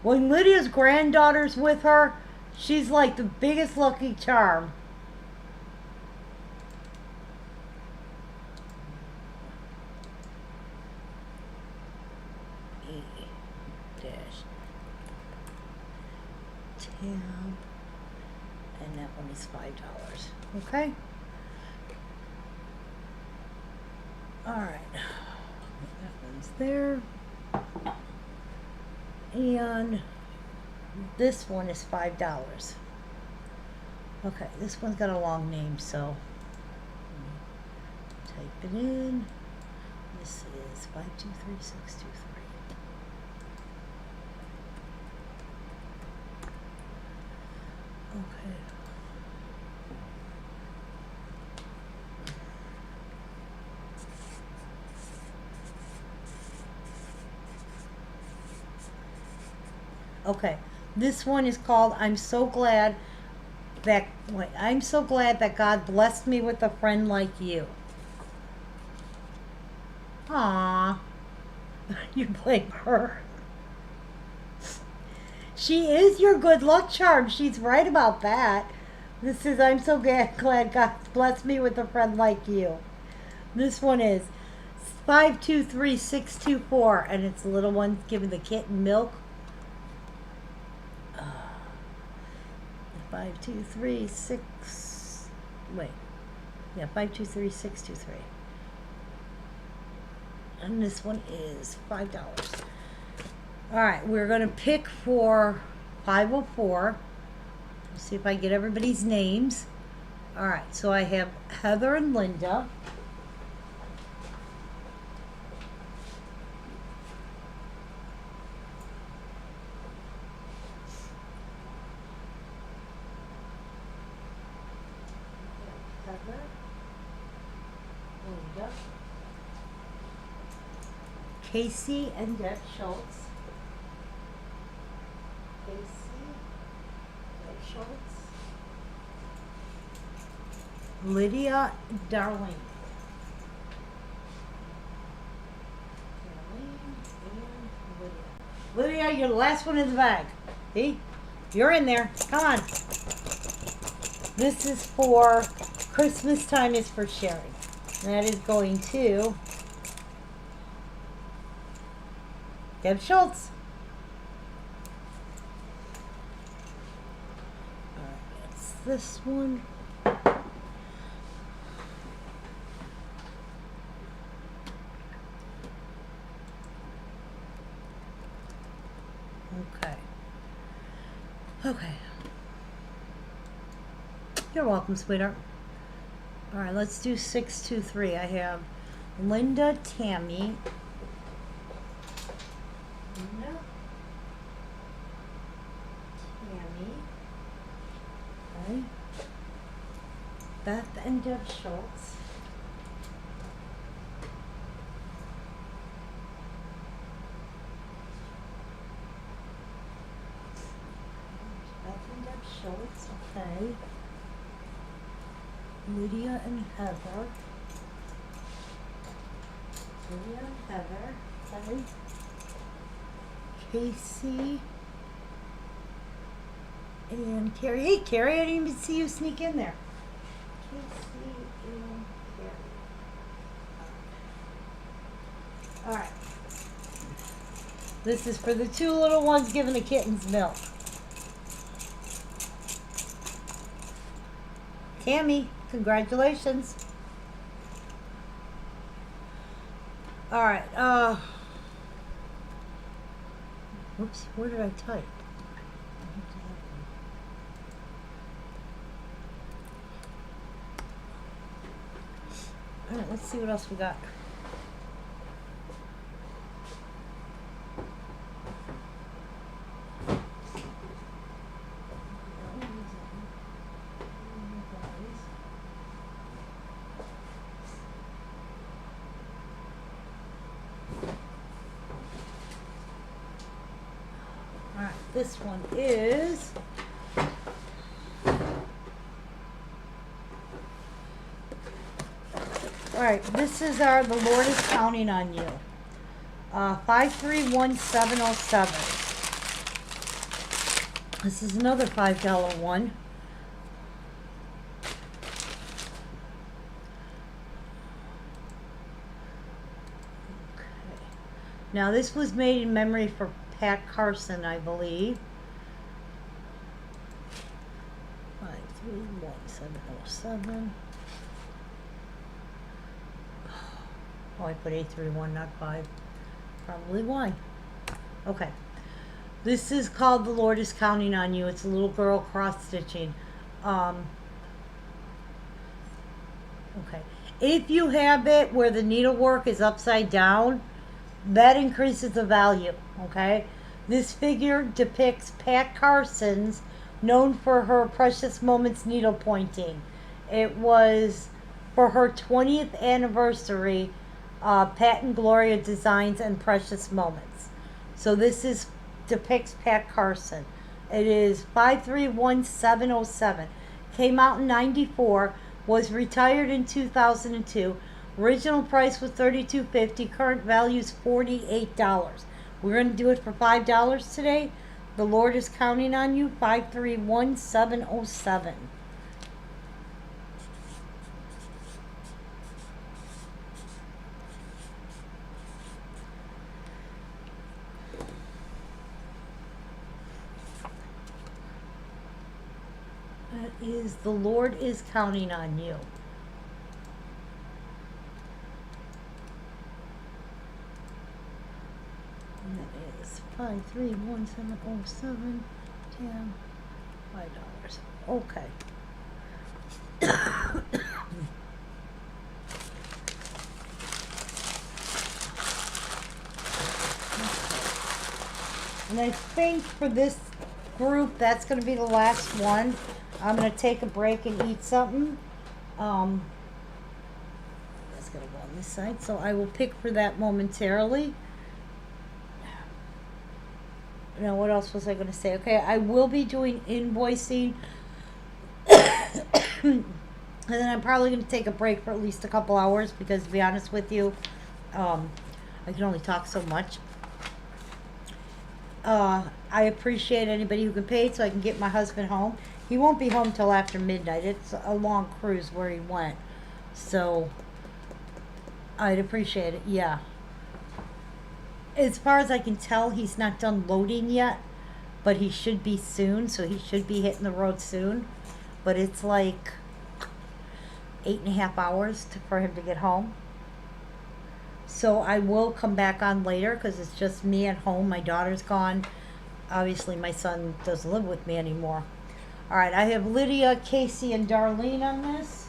When Lydia's granddaughter's with her, she's like the biggest lucky charm. tab, and that one is $5. Okay. All right. That one's there. And this one is $5. Okay, this one's got a long name, so type it in. This is 523623. Okay. Okay, this one is called I'm so glad that God blessed me with a friend like you. Aww. You blame her. She is your good luck charm. She's right about that. This is I'm so glad God blessed me with a friend like you. This one is 523624, and it's the little one giving the kitten milk. 5236. Wait. Yeah, 523623. And this one is $5. All right, we're going to pick for 504. Let's see if I get everybody's names. All right, so I have Heather and Linda. Heather, Linda, Casey and Deb Schultz. Casey, Deb Schultz, Lydia Darling. Lydia, you're the last one in the bag. See? You're in there. Come on. This is for Christmas time is for sharing. And that is going to Deb Schultz. Alright, that's this one. Okay. Okay. You're welcome, sweetheart. All right, let's do 623. I have Linda, Tammy. Linda, Tammy. Okay. Beth and Deb Schultz. Beth and Deb Schultz, okay. Lydia and Heather. Lydia and Heather, okay. Casey and Carrie. Hey, Carrie, I didn't even see you sneak in there. Casey and Carrie. All right. This is for the two little ones giving the kittens milk. Tammy, congratulations. All right. Whoops, where did I type? All right, let's see what else we got. This one is all right. This is the Lord is counting on you. 531707. This is another $5 one. Okay. Now this was made in memory for Pat Carson, I believe. 531,707. Oh, I put 831, not 5. Probably why. Okay. This is called The Lord is Counting on You. It's a little girl cross-stitching. Okay. If you have it where the needlework is upside down, that increases the value, okay? This figure depicts Pat Carson's, known for her Precious Moments needle pointing. It was for her 20th anniversary, Pat and Gloria Designs and Precious Moments. So this is depicts Pat Carson. It is 531,707. Came out in 94, was retired in 2002. Original price was $32.50. Current value is $48. We're going to do it for $5 today. The Lord is counting on you. 531,707. That is The Lord is counting on you. And that is 531,707. Damn. $5. Okay. And I think for this group, that's going to be the last one. I'm going to take a break and eat something. That's going to go on this side. So I will pick for that momentarily. Now, what else was I going to say? Okay, I will be doing invoicing. And then I'm probably going to take a break for at least a couple hours because, to be honest with you, I can only talk so much. I appreciate anybody who can pay so I can get my husband home. He won't be home till after midnight. It's a long cruise where he went. So, I'd appreciate it, yeah. As far as I can tell, he's not done loading yet, but he should be soon, so he should be hitting the road soon. But it's like 8.5 hours for him to get home. So I will come back on later because it's just me at home. My daughter's gone. Obviously, my son doesn't live with me anymore. All right, I have Lydia, Casey, and Darlene on this.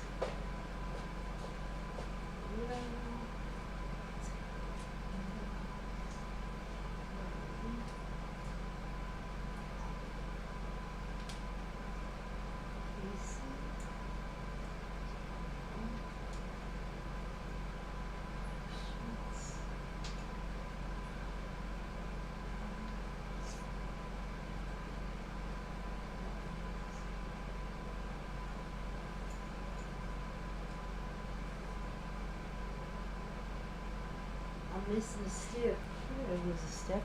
I'm missing a stick. I'm gonna use a stick.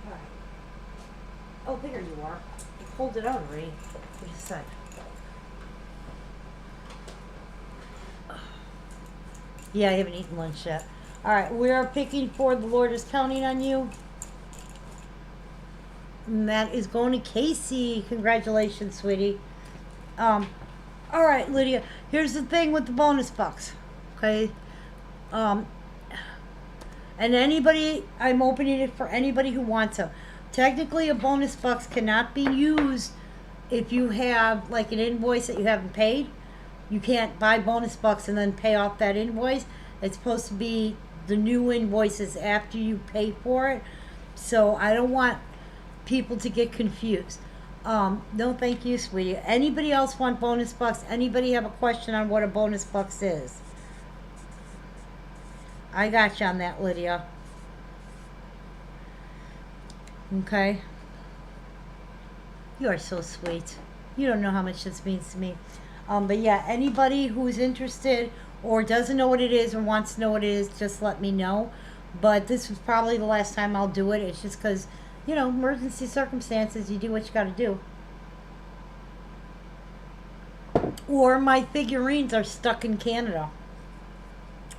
Alright. Oh, there you are. You pulled it out already. Wait a sec. Yeah, I haven't eaten lunch yet. Alright, we are picking for The Lord is Counting on You. And that is going to Casey. Congratulations, sweetie. All right, Lydia. Here's the thing with the bonus bucks, okay? And anybody, I'm opening it for anybody who wants them. Technically, a bonus bucks cannot be used if you have like an invoice that you haven't paid. You can't buy bonus bucks and then pay off that invoice. It's supposed to be the new invoices after you pay for it. So I don't want people to get confused. No, thank you, sweetie. Anybody else want bonus bucks? Anybody have a question on what a bonus bucks is? I got you on that, Lydia. Okay. You are so sweet. You don't know how much this means to me. But yeah, anybody who's interested or doesn't know what it is or wants to know what it is, just let me know. But this was probably the last time I'll do it. It's just because, you know, emergency circumstances, you do what you got to do. Or my figurines are stuck in Canada.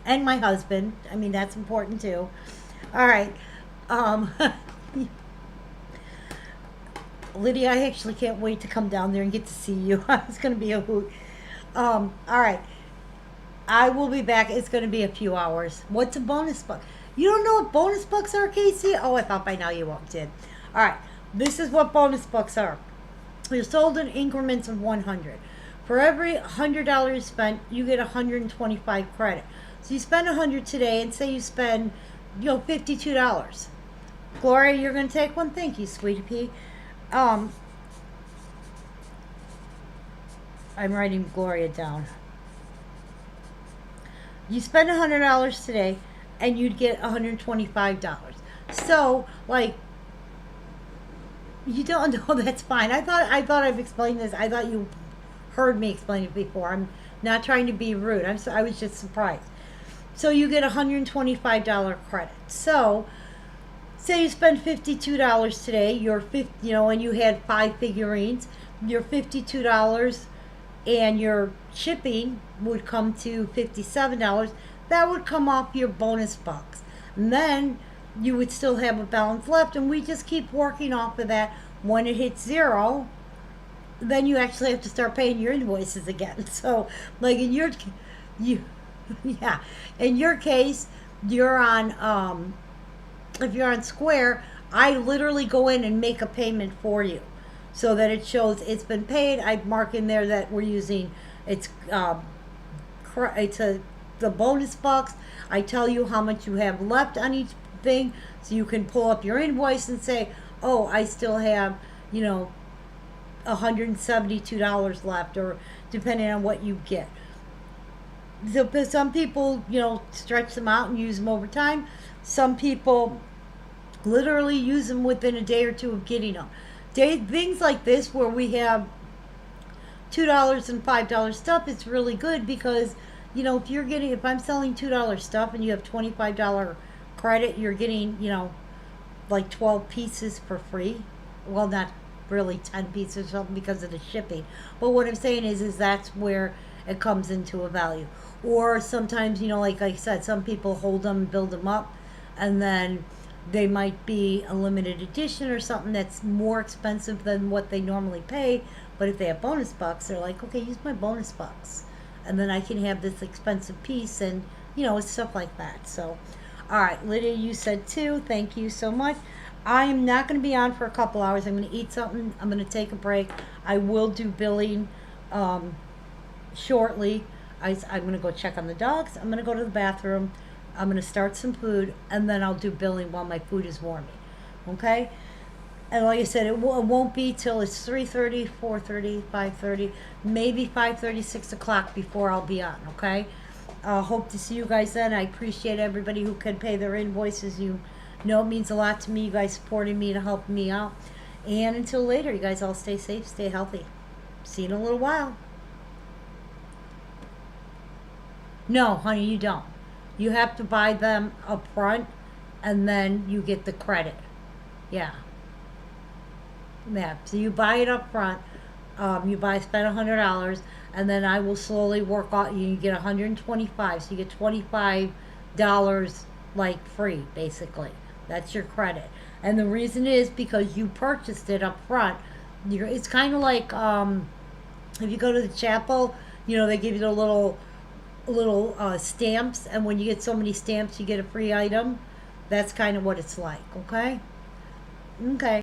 And my husband. I mean, that's important too. All right. Lydia, I actually can't wait to come down there and get to see you. It's going to be a hoot. All right. I will be back. It's going to be a few hours. What's a bonus buck? You don't know what bonus bucks are, Casey? Oh, I thought by now you all did. All right. This is what bonus bucks are. They're sold in increments of 100. For every $100 spent, you get 125 credit. So you spend 100 today, and say you spend, $52. Gloria, you're going to take one? Thank you, sweetie pea. I'm writing Gloria down. You spend $100 today, and you'd get $125. So, you don't know. That's fine. I thought I've explained this. I thought you heard me explain it before. I'm not trying to be rude. I was just surprised. So you get $125 credit. So, say you spend $52 today. And you had 5 figurines. Your $52 and your shipping would come to $57. That would come off your bonus bucks. And then you would still have a balance left, and we just keep working off of that. When it hits 0, then you actually have to start paying your invoices again. So, in your case, you're on if you're on Square, I literally go in and make a payment for you, so that it shows it's been paid. I mark in there that we're using the bonus bucks. I tell you how much you have left on each thing, so you can pull up your invoice and say, oh, I still have, $172 left, or depending on what you get. So some people, stretch them out and use them over time. Some people literally use them within a day or two of getting them. Things like this where we have $2 and $5 stuff, it's really good because, if I'm selling $2 stuff and you have $25 credit, you're getting, 12 pieces for free. Well, not really 10 pieces or something because of the shipping. But what I'm saying is that's where it comes into a value. Or sometimes, like I said, some people hold them, build them up, and then they might be a limited edition or something that's more expensive than what they normally pay. But if they have bonus bucks, they're like, okay, use my bonus bucks. And then I can have this expensive piece, and, it's stuff like that. So, all right, Lydia, you said 2. Thank you so much. I am not going to be on for a couple hours. I'm going to eat something. I'm going to take a break. I will do billing shortly. I'm going to go check on the dogs. I'm going to go to the bathroom. I'm going to start some food, and then I'll do billing while my food is warming. Okay? And like I said, it won't be till it's 3:30, 4:30, 5:30, maybe 5:30, 6 o'clock before I'll be on, okay? Hope to see you guys then. I appreciate everybody who can pay their invoices. It means a lot to me. You guys supporting me to help me out. And until later, you guys all stay safe, stay healthy. See you in a little while. No, honey, you don't. You have to buy them up front, and then you get the credit. Yeah. Yeah. So you buy it up front. Spend $100, and then I will slowly work on. You get 125, so you get $25 free, basically. That's your credit, and the reason is because you purchased it up front. It's kind of like if you go to the chapel, they give you the little stamps, and when you get so many stamps, you get a free item. That's kind of what it's like. Okay.